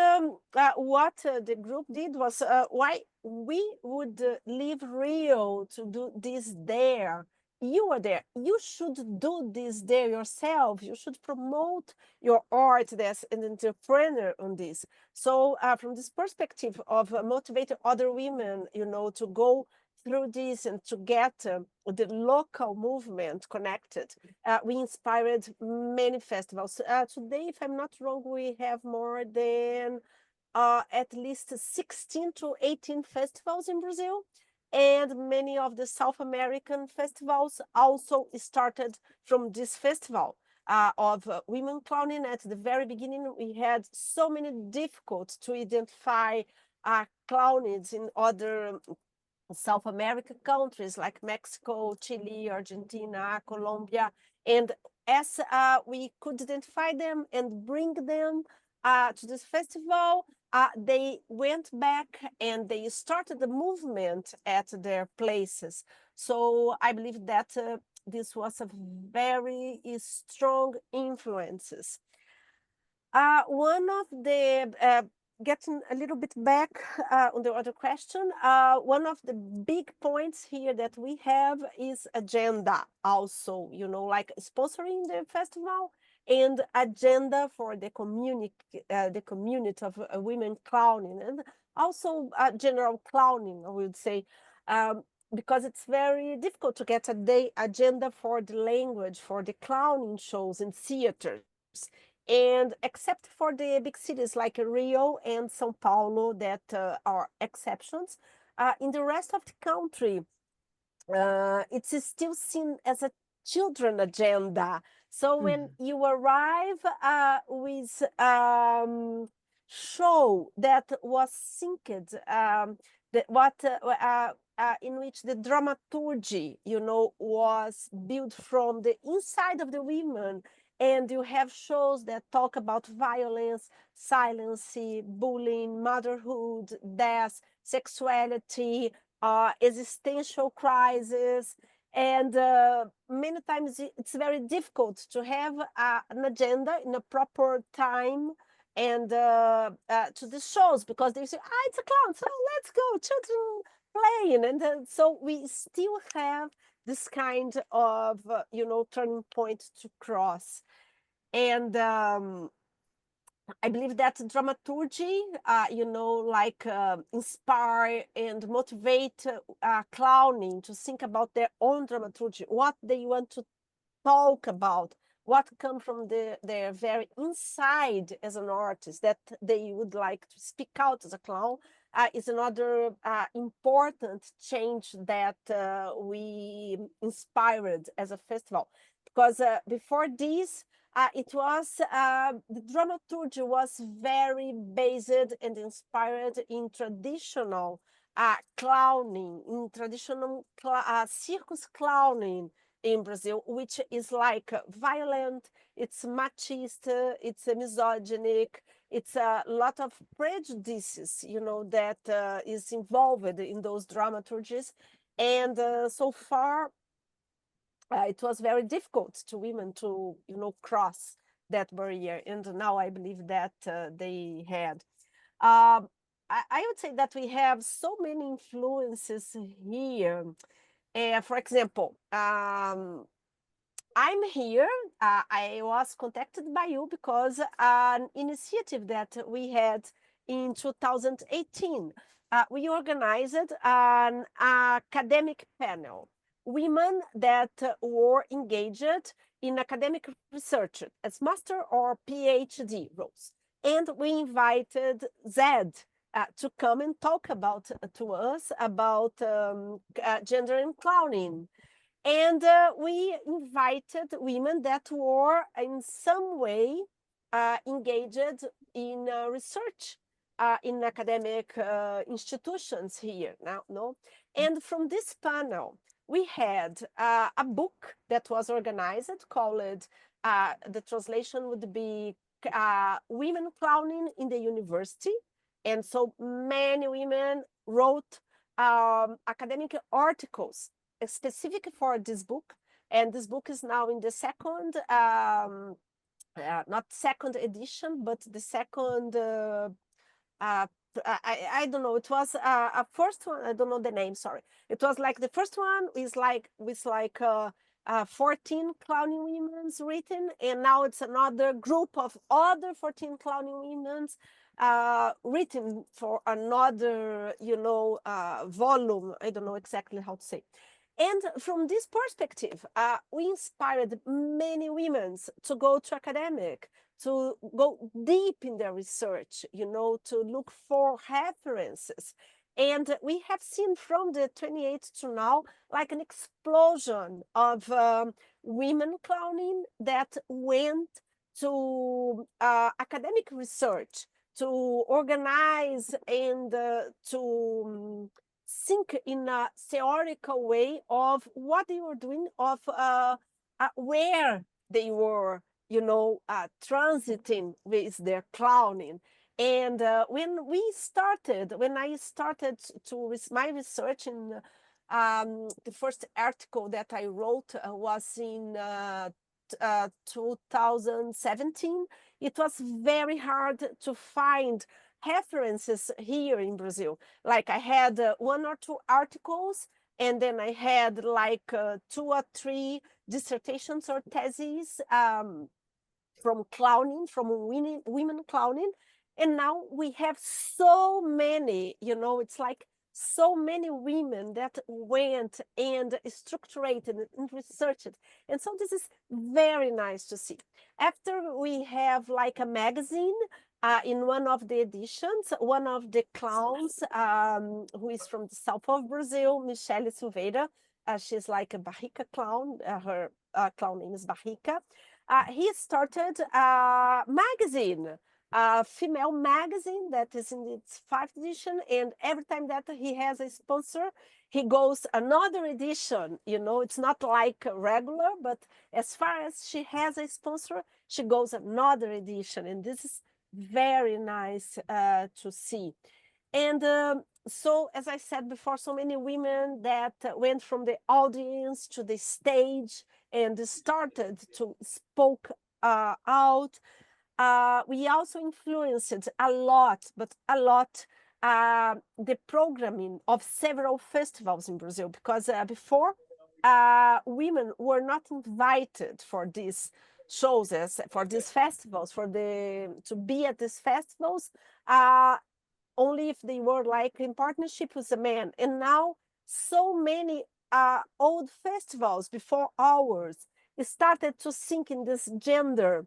S3: what the group did was, why we would leave Rio to do this there? You are there. You should do this there yourself. You should promote your art as an entrepreneur on this. So from this perspective of motivating other women, to go through this and to get the local movement connected, we inspired many festivals. Today, if I'm not wrong, we have more than at least 16 to 18 festivals in Brazil. And many of the South American festivals also started from this festival of women clowning. At the very beginning, we had so many difficulties to identify clownids in other South American countries like Mexico, Chile, Argentina, Colombia. And as we could identify them and bring them to this festival, they went back and they started the movement at their places. So I believe that this was a very strong influences. One of the getting a little bit back on the other question, one of the big points here that we have is agenda also, like sponsoring the festival and agenda for the community of women clowning, and also general clowning, I would say, because it's very difficult to get a day agenda for the language, for the clowning shows in theaters. And except for the big cities like Rio and São Paulo that are exceptions, in the rest of the country, it's still seen as a children agenda. So when you arrive with show that was synced, in which the dramaturgy, was built from the inside of the women, and you have shows that talk about violence, silence, bullying, motherhood, death, sexuality, existential crisis. And many times it's very difficult to have an agenda in a proper time and to the shows, because they say, it's a clown, so let's go, children playing. And so we still have this kind of, turning point to cross. And I believe that dramaturgy, inspire and motivate clowning to think about their own dramaturgy, what they want to talk about what come from their very inside as an artist that they would like to speak out as a clown is another important change that we inspired as a festival. Because before this, it was the dramaturgy was very based and inspired in traditional clowning, in traditional circus clowning in Brazil, which is like violent, it's machista, it's misogynic, it's a lot of prejudices, you know, that is involved in those dramaturgies. And so far, it was very difficult to women to, you know, cross that barrier. And now I believe that they had. I would say that we have so many influences here. For example, I'm here. I was contacted by you because an initiative that we had in 2018, we organized an academic panel, women that were engaged in academic research as master or PhD roles. And we invited Zed to come and talk about to us about gender and clowning. And we invited women that were in some way engaged in research in academic institutions here now, no? And from this panel, we had a book that was organized called, the translation would be Women Clowning in the University. And so many women wrote academic articles specific for this book, and this book is now in the second, not second edition, but the second. I don't know. It was a first one. I don't know the name. Sorry. It was like the first one is like with like 14 clowning women's written, and now it's another group of other 14 clowning women's written for another, you know, volume. I don't know exactly how to say. And from this perspective, we inspired many women to go to academic, to go deep in their research, you know, to look for references. And we have seen from the 28th to now, like an explosion of women clowning that went to academic research, to organize and to think in a theoretical way of what they were doing, of where they were, you know, transiting with their clowning. And when I started to my research in the first article that I wrote was in 2017, it was very hard to find references here in Brazil. Like I had one or two articles, and then I had like 2 or 3 dissertations or theses from clowning, from women clowning. And now we have so many, you know, it's like so many women that went and structured and researched. And so this is very nice to see. After we have like a magazine, in one of the editions, one of the clowns who is from the south of Brazil, Michele Silveira, she's like a Barrica clown, her clown name is Barrica. He started a magazine, a female magazine that is in its 5th edition, and every time that he has a sponsor, he goes another edition. You know, it's not like regular, but as far as she has a sponsor, she goes another edition, and this is very nice to see. And so, as I said before, so many women that went from the audience to the stage and started to spoke out. We also influenced a lot, but a lot, the programming of several festivals in Brazil, because before, women were not invited for these shows, for these festivals, to be at these festivals, only if they were like in partnership with a man. And now so many old festivals before ours started to think in this gender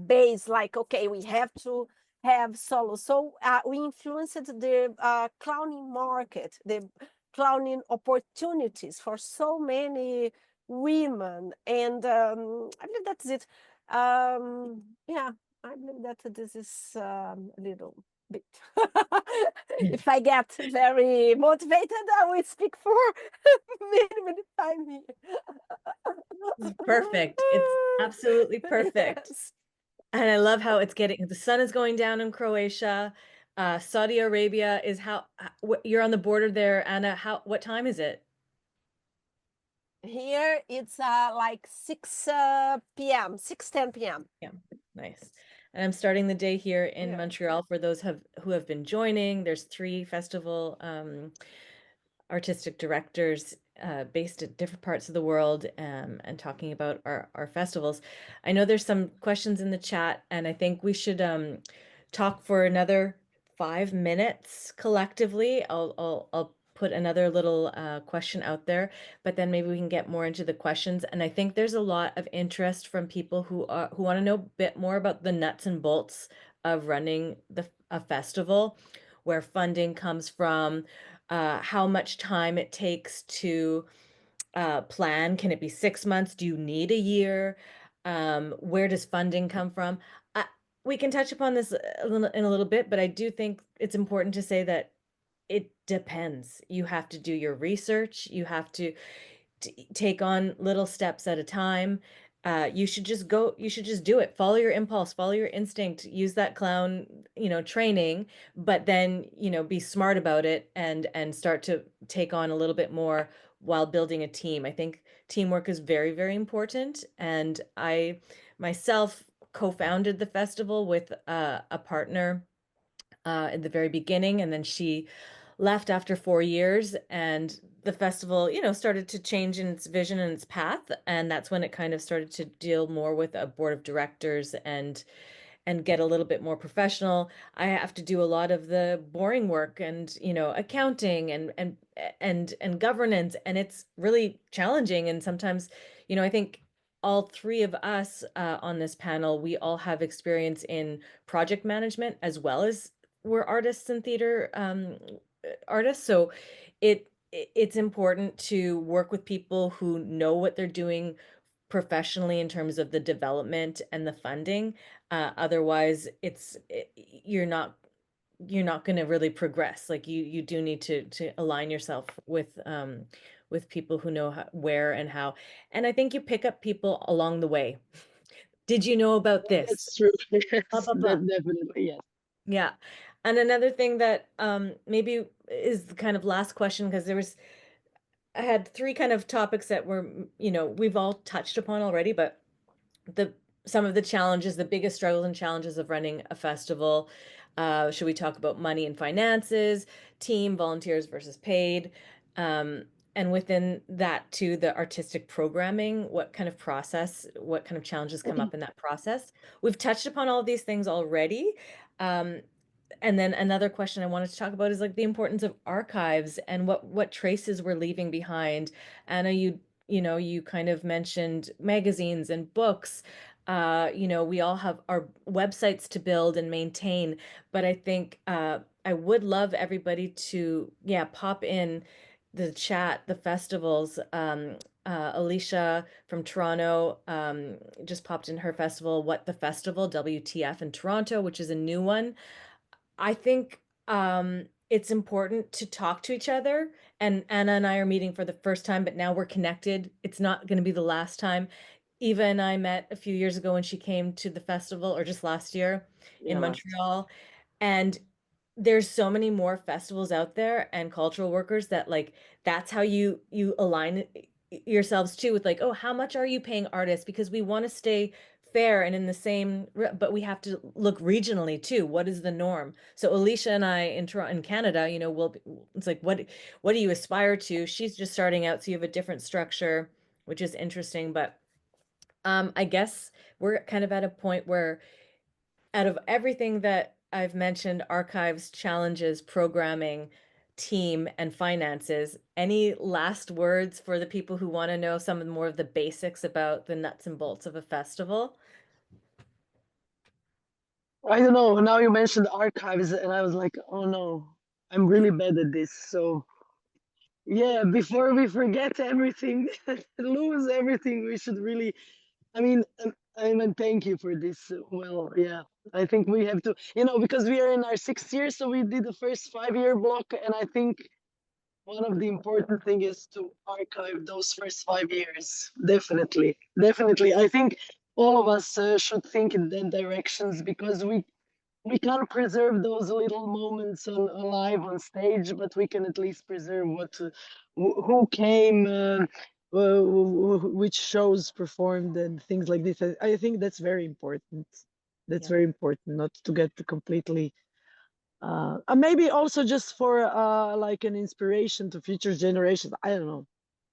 S3: base, like, okay, we have to have solo. So we influenced the clowning market, the clowning opportunities for so many women. And I believe that's it. Yeah, I believe that this is a little bit. If I get very motivated, I will speak for many time
S2: This is perfect. It's absolutely perfect.
S3: Yes.
S2: And I love how it's getting, the sun is going down in Croatia. Saudi Arabia is you're on the border there, Anna. What time is it?
S3: Here it's like 6 p.m., 6:10 p.m.
S2: Yeah, nice. And I'm starting the day here in
S3: Yeah.
S2: Montreal for those who have been joining. There's 3 festival artistic directors based at different parts of the world, and talking about our festivals. I know there's some questions in the chat, and I think we should talk for another 5 minutes collectively. I'll put another little question out there, but then maybe we can get more into the questions. And I think there's a lot of interest from people who want to know a bit more about the nuts and bolts of running a festival, where funding comes from, how much time it takes to plan. Can it be 6 months? Do you need a year? Where does funding come from? We can touch upon this in a little bit, but I do think it's important to say that it depends. You have to do your research. You have to take on little steps at a time. You should just do it. Follow your impulse, follow your instinct, use that clown, training, but then, be smart about it and start to take on a little bit more while building a team. I think teamwork is very, very important. And I myself co-founded the festival with a partner in the very beginning, and then she left after 4 years, and the festival, started to change in its vision and its path, and that's when it kind of started to deal more with a board of directors and get a little bit more professional. I have to do a lot of the boring work and, accounting and governance, and it's really challenging. And sometimes, I think all 3 of us on this panel, we all have experience in project management, as well as we're artists and theater artists. So it's important to work with people who know what they're doing professionally in terms of the development and the funding. Otherwise, you're not going to really progress. Like you do need to align yourself with people who know where and how. And I think you pick up people along the way. Did you know about this?
S4: That's true.
S2: Blah,
S4: Yes,
S2: blah, blah.
S4: definitely, yes.
S2: Yeah. And another thing that maybe is the kind of last question, because I had 3 kind of topics that were, we've all touched upon already, but some of the challenges, the biggest struggles and challenges of running a festival. Should we talk about money and finances, team, volunteers versus paid? And within that too, the artistic programming, what kind of challenges come up in that process? We've touched upon all of these things already. And then another question I wanted to talk about is like the importance of archives and what traces we're leaving behind. Anna, you kind of mentioned magazines and books. We all have our websites to build and maintain, but I think I would love everybody to, pop in the chat, the festivals. Alicia from Toronto just popped in her festival, What the Festival, WTF in Toronto, which is a new one. I think it's important to talk to each other. And Anna and I are meeting for the first time, but now we're connected. It's not going to be the last time. Eva and I met a few years ago when she came to the festival, or just last year in
S4: Yeah,
S2: Montreal. And there's so many more festivals out there and cultural workers that, like, that's how you align yourselves too, with like, oh, how much are you paying artists? Because we want to stay fair and in the same, but we have to look regionally too. What is the norm? So Alicia and I in Toronto, in Canada, it's like, what do you aspire to? She's just starting out, so you have a different structure, which is interesting. But I guess we're kind of at a point where, out of everything that I've mentioned, archives, challenges, programming, team and finances. Any last words for the people who want to know some more of the basics about the nuts and bolts of a festival?
S4: I don't know. Now you mentioned archives, and I was like, oh no, I'm really bad at this. So yeah, before we forget everything, lose everything, we should really. I mean, I mean, thank you for this. Well, yeah, I think we have to, because we are in our 6th year, so we did the first 5-year block, and I think one of the important thing is to archive those first 5 years. Definitely, definitely. I think all of us should think in that directions because we can't preserve those little moments on live on stage, but we can at least preserve who came, which shows performed, and things like this. I think that's very important. That's
S2: Yeah.
S4: very important, not to get completely. And maybe also just for like an inspiration to future generations. I don't know.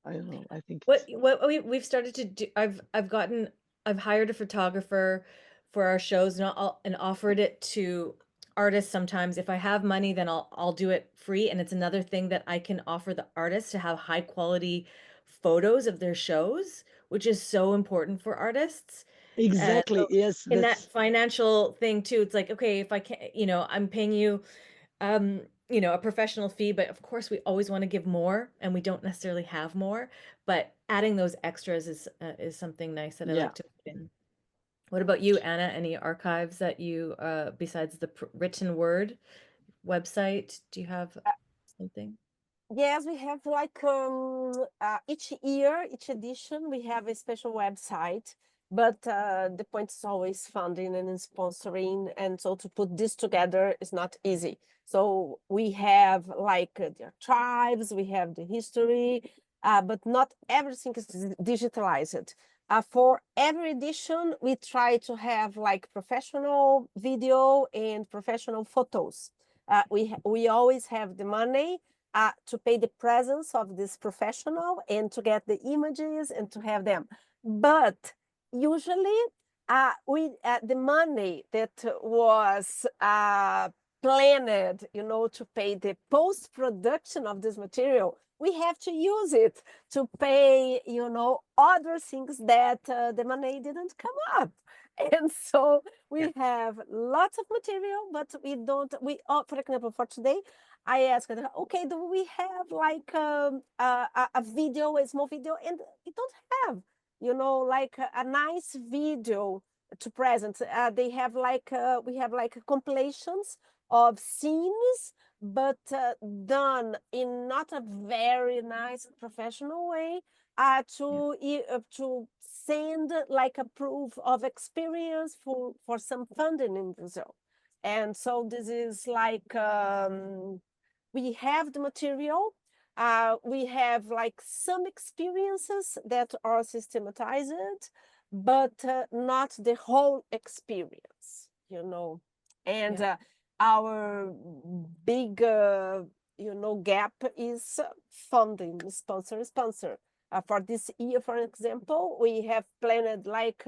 S4: I don't know. I think it's
S2: What we've started to do, I've hired a photographer for our shows and offered it to artists sometimes. If I have money, then I'll do it free. And it's another thing that I can offer the artists to have high quality photos of their shows, which is so important for artists. And
S4: exactly,
S2: so
S4: yes.
S2: in that
S4: That's
S2: financial thing too, it's like, okay, if I can't, I'm paying you a professional fee, but of course we always want to give more and we don't necessarily have more, but adding those extras is something nice that I
S4: yeah.
S2: like to put in. What about you, Anna? Any archives that you besides the written word website, do you have something?
S3: Yes, we have like each year, each edition, we have a special website, but the point is always funding and sponsoring. And so to put this together is not easy. So we have like the archives, we have the history, but not everything is digitalized. For every edition, we try to have like professional video and professional photos. We always have the money to pay the presence of this professional and to get the images and to have them. But usually, the money that was planned, to pay the post-production of this material, we have to use it to pay, other things that the money didn't come up. And so we have lots of material, but we don't, for example, for today, I asked her, okay, do we have like a video, a small video? And we don't have, like a nice video to present. They have like, we have like compilations of scenes, but done in not a very nice professional way to send like a proof of experience for some funding in Brazil. And so this is like, we have the material, we have like some experiences that are systematized, but not the whole experience, And
S2: Yeah.
S3: Our big, gap is funding, sponsor. For this year, for example, we have planned like,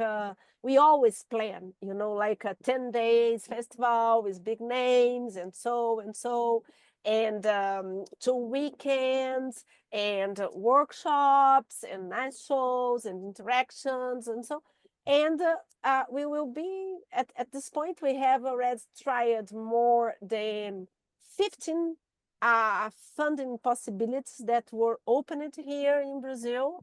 S3: we always plan, like a 10 days festival with big names and so, and 2 weekends and workshops and nice shows and interactions and so. And we will be, at this point, we have already tried more than 15 funding possibilities that were opened here in Brazil,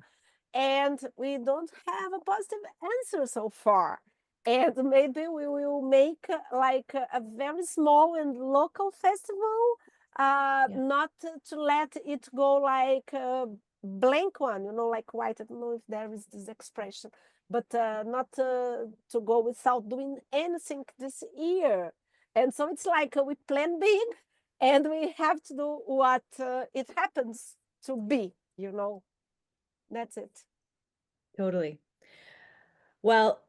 S3: and we don't have a positive answer so far. And maybe we will make like a very small and local festival,
S2: Yeah.
S3: not to let it go like a blank one, like white. I don't know if there is this expression, but not to go without doing anything this year. And so it's like we plan big, and we have to do what it happens to be, That's it.
S2: Totally. Well,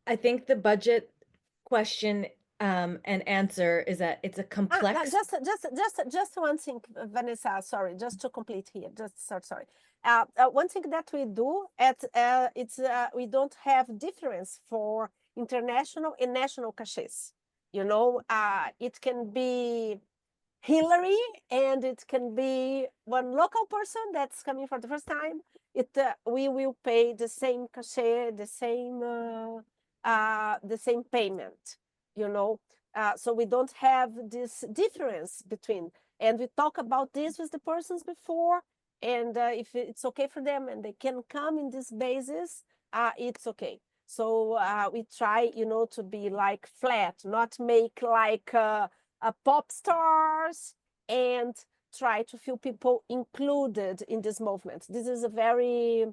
S2: I think the budget question and answer is that it's a complex.
S3: Just one thing, Vanessa. Sorry, just to complete here. Sorry. One thing that we do we don't have difference for international and national cachets. It can be Hillary, and it can be one local person that's coming for the first time. We will pay the same cachet, the same payment, you know. So we don't have this difference between, and we talk about this with the persons before, and if it's okay for them and they can come in this basis, it's okay. So we try, you know, to be like flat, not make like pop stars, and try to feel people included in this movement. This is a very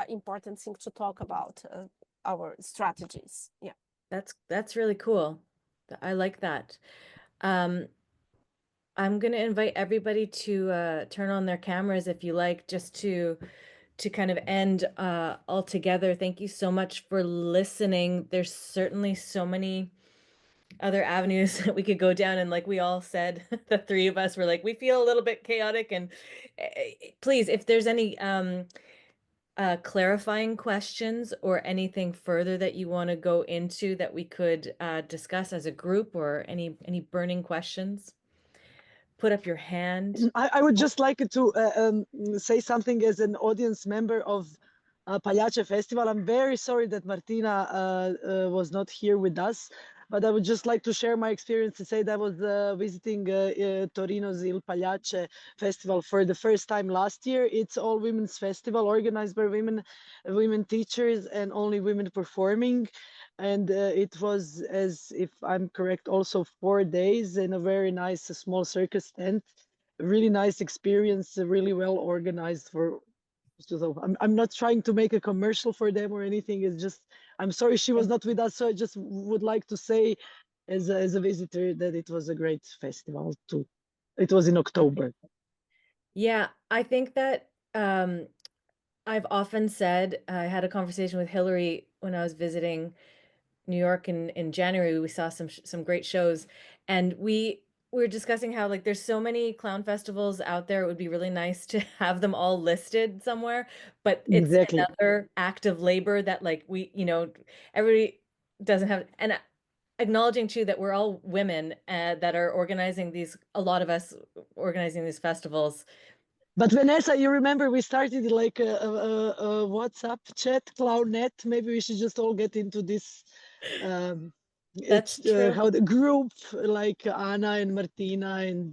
S3: important thing to talk about, our strategies. Yeah.
S2: That's really cool. I like that. I'm going to invite everybody to turn on their cameras if you like, just to kind of end all together. Thank you so much for listening. There's certainly so many other avenues that we could go down, and like we all said, the three of us were like, we feel a little bit chaotic, and please, if there's any clarifying questions or anything further that you want to go into that we could discuss as a group, or any burning questions, put up your hand.
S4: I would just like to say something as an audience member of Pagliacce Festival. I'm very sorry that Martina was not here with us, but I would just like to share my experience to say that I was visiting Torino's Il Pagliacce Festival for the first time last year. It's all women's festival organized by women teachers and only women performing. And it was, as if I'm correct, also 4 days in a very nice small circus tent. A really nice experience, really well organized for. So I'm not trying to make a commercial for them or anything. It's just, I'm sorry she was not with us. So I just would like to say as a visitor that it was a great festival too. It was in October.
S2: Yeah, I think that I've often said, I had a conversation with Hillary when I was visiting New York in January. We saw some great shows, and we were discussing how, like, there's so many clown festivals out there. It would be really nice to have them all listed somewhere, but it's
S4: Exactly.
S2: another act of labor that, like, we, you know, everybody doesn't have. And acknowledging too that we're all women that are organizing these, a lot of us organizing these festivals.
S4: But Vanessa, you remember we started like a WhatsApp chat, ClownNet. Maybe we should just all get into this.
S2: That's
S4: It's
S2: true.
S4: how the group, like Anna and Martina and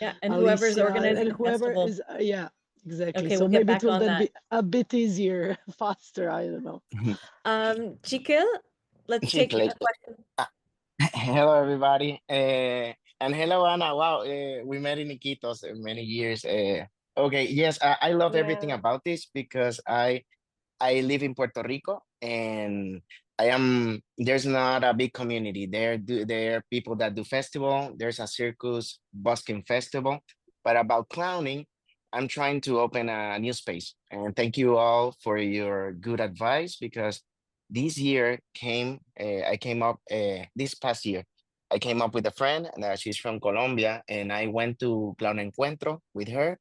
S2: Yeah, and whoever's
S4: Alicia
S2: organizing
S4: and
S2: the
S4: whoever
S2: festival.
S4: is, yeah, exactly.
S2: Okay,
S4: So
S2: we'll get
S4: maybe it
S2: back
S4: will
S2: on
S4: then
S2: that.
S4: be a bit easier, faster. I don't know.
S2: Chikil, let's take a question.
S5: Hello, everybody. And hello, Anna. Wow, we met in Iquitos many years. Okay, yes, I love everything
S3: Yeah.
S5: about this because I live in Puerto Rico, and there's not a big community. There are people that do festival. There's a circus busking festival. But about clowning, I'm trying to open a new space. And thank you all for your good advice, because this year I came up this past year. I came up with a friend, and she's from Colombia, and I went to Clown Encuentro with her,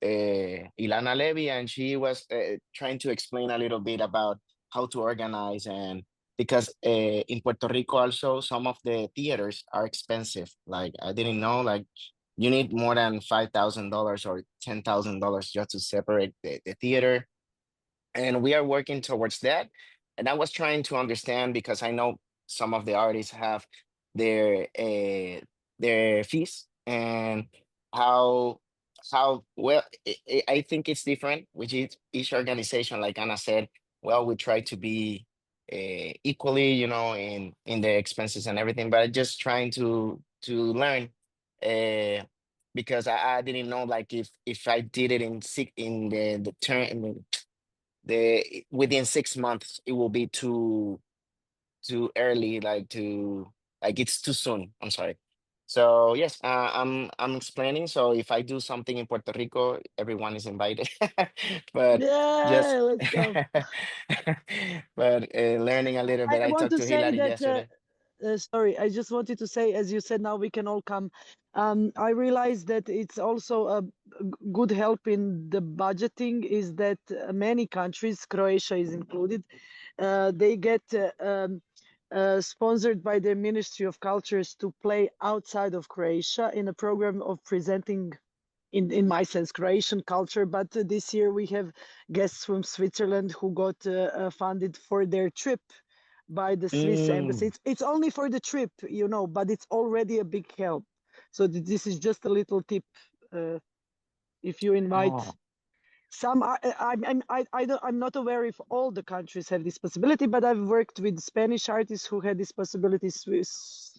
S5: Ilana Levy, and she was trying to explain a little bit about how to organize. And because in Puerto Rico also some of the theaters are expensive. Like, I didn't know, like, you need more than $5,000 or $10,000 just to separate the theater, and we are working towards that. And I was trying to understand, because I know some of the artists have their fees, and how well, I think it's different, which is each organization, like Anna said. Well, we try to be equally, in the expenses and everything, but just trying to learn, uh, because I didn't know, like, if I did it in the term, within 6 months, it will be too early, like it's too soon. I'm sorry. So yes, I'm explaining. So if I do something in Puerto Rico, everyone is invited. But just
S4: Yeah, let's go.
S5: but learning a little bit.
S4: I
S5: I
S4: want
S5: talked
S4: to
S5: to
S4: say
S5: Hilary
S4: that.
S5: yesterday.
S4: Sorry, I just wanted to say, as you said, now we can all come. I realize that it's also a good help in the budgeting is that many countries, Croatia is included, they get sponsored by the Ministry of Cultures to play outside of Croatia in a program of presenting, in my sense, Croatian culture. But this year we have guests from Switzerland who got funded for their trip by the Swiss embassy. It's only for the trip, but it's already a big help. So this is just a little tip. If you invite
S5: Oh,
S4: some, I'm not aware if all the countries have this possibility, but I've worked with Spanish artists who had this possibility. Swiss.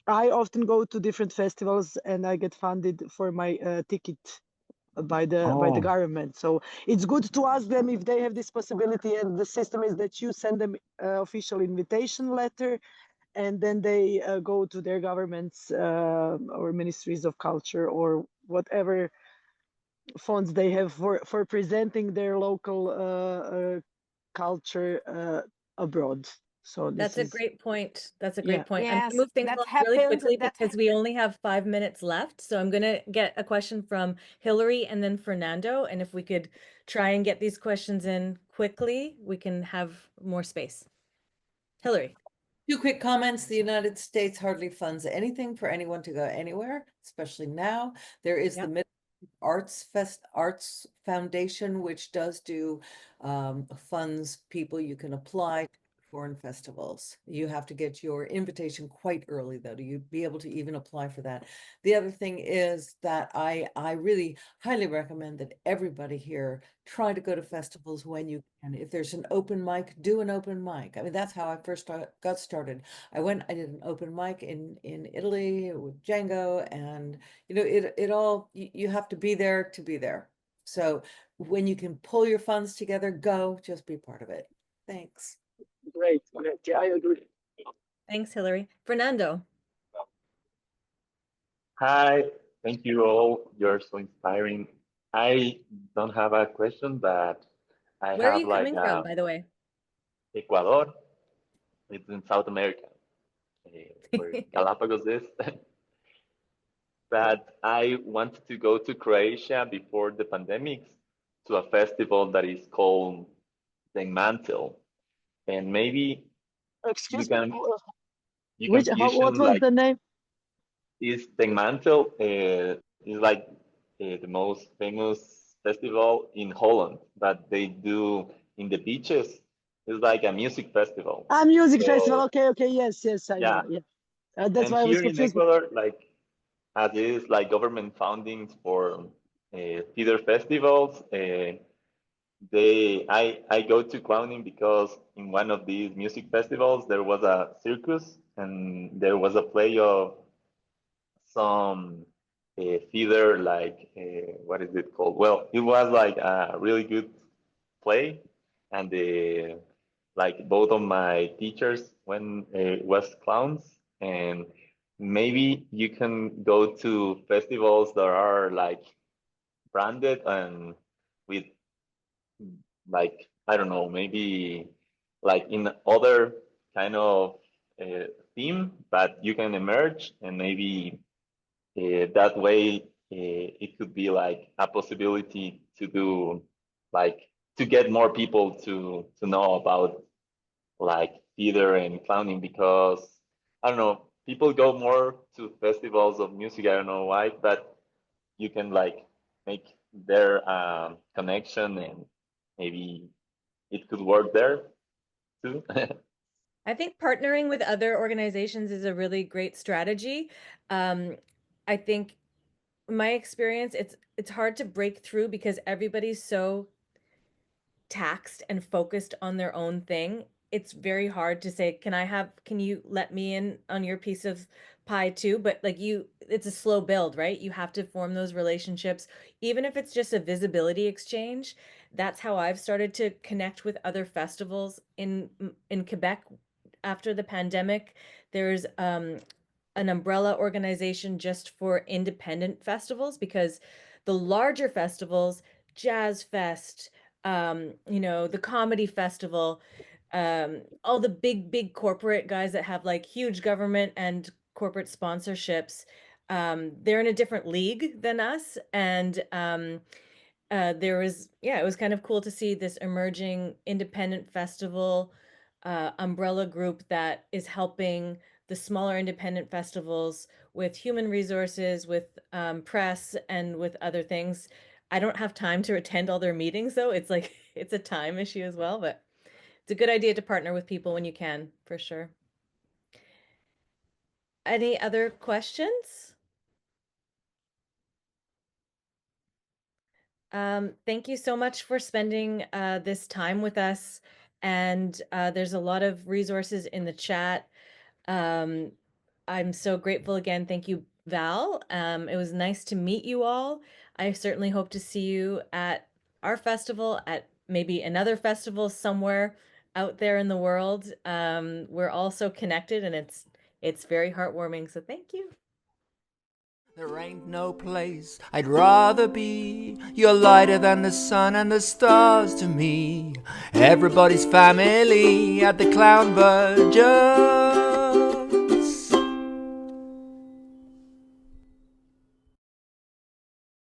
S4: I often go to different festivals and I get funded for my ticket by the
S5: oh,
S4: government. So it's good to ask them if they have this possibility. And the system is that you send them official invitation letter, and then they go to their governments or ministries of culture or whatever funds they have for presenting their local culture abroad. So
S2: That's
S4: this
S2: a
S4: is,
S2: great point. That's a
S4: yeah.
S2: great point. I'm going to
S3: Yes,
S2: move things
S3: that
S2: along really
S3: happened.
S2: quickly because we only have 5 minutes left. So I'm going to get a question from Hillary and then Fernando. And if we could try and get these questions in quickly, we can have more space. Hillary.
S6: Two quick comments. The United States hardly funds anything for anyone to go anywhere, especially now. There is
S2: Yep.
S6: the Mid Arts Foundation, which does do funds people you can apply to foreign festivals. You have to get your invitation quite early, though, to be able to even apply for that. The other thing is that I really highly recommend that everybody here try to go to festivals when you can. If there's an open mic, do an open mic. I mean, that's how I first got started. I did an open mic in Italy with Django, and it all, you have to be there to be there. So when you can pull your funds together, go, just be part of it. Thanks.
S4: Great. Yeah, I agree.
S2: Thanks, Hillary. Fernando.
S7: Hi, thank you all. You're so inspiring. I don't have a question, but I
S2: Where are
S7: have
S2: you
S7: like
S2: coming from, by the way?
S7: Ecuador. It's in South America, where Galapagos is. But I wanted to go to Croatia before the pandemic to a festival that is called the Mantle, and maybe you
S4: Excuse me.
S7: can
S4: What
S7: fusion
S4: was
S7: like
S4: the name?
S7: is the Mantle is like the most famous festival in Holland that they do in the beaches. It's like a music festival.
S4: Music festival.
S7: So
S4: Okay. Yes, I
S7: yeah,
S4: know. Yeah. That's
S7: and
S4: why I was
S7: here in
S4: confused.
S7: Ecuador, like as is like government funding for theater festivals, I go to clowning because in one of these music festivals there was a circus and there was a play of some theater, like what is it called? Well, it was like a really good play, and like both of my teachers when was clowns, and maybe you can go to festivals that are like branded and with like I don't know, maybe like in other kind of theme, but you can emerge and maybe that way it could be like a possibility to do like to get more people to know about like theater and clowning, because I don't know, people go more to festivals of music, I don't know why, but you can like make their connection and maybe it could work there too.
S2: I think partnering with other organizations is a really great strategy. I think my experience, it's hard to break through because everybody's so taxed and focused on their own thing. It's very hard to say, can you let me in on your piece of pie too? But like it's a slow build, right? You have to form those relationships, even if it's just a visibility exchange. That's how I've started to connect with other festivals in Quebec after the pandemic. There's an umbrella organization just for independent festivals, because the larger festivals, Jazz Fest, the comedy festival, all the big corporate guys that have like huge government and corporate sponsorships, they're in a different league than us. And it was kind of cool to see this emerging independent festival umbrella group that is helping the smaller independent festivals with human resources, with press, and with other things. I don't have time to attend all their meetings, though. It's like it's a time issue as well, but it's a good idea to partner with people when you can, for sure. Any other questions? Thank you so much for spending this time with us. And there's a lot of resources in the chat. I'm so grateful again. Thank you, Val. It was nice to meet you all. I certainly hope to see you at our festival, at maybe another festival somewhere out there in the world. We're all so connected, and it's very heartwarming. So thank you.
S1: There ain't no place I'd rather be. You're lighter than the sun and the stars to me. Everybody's family at the Clownvergence.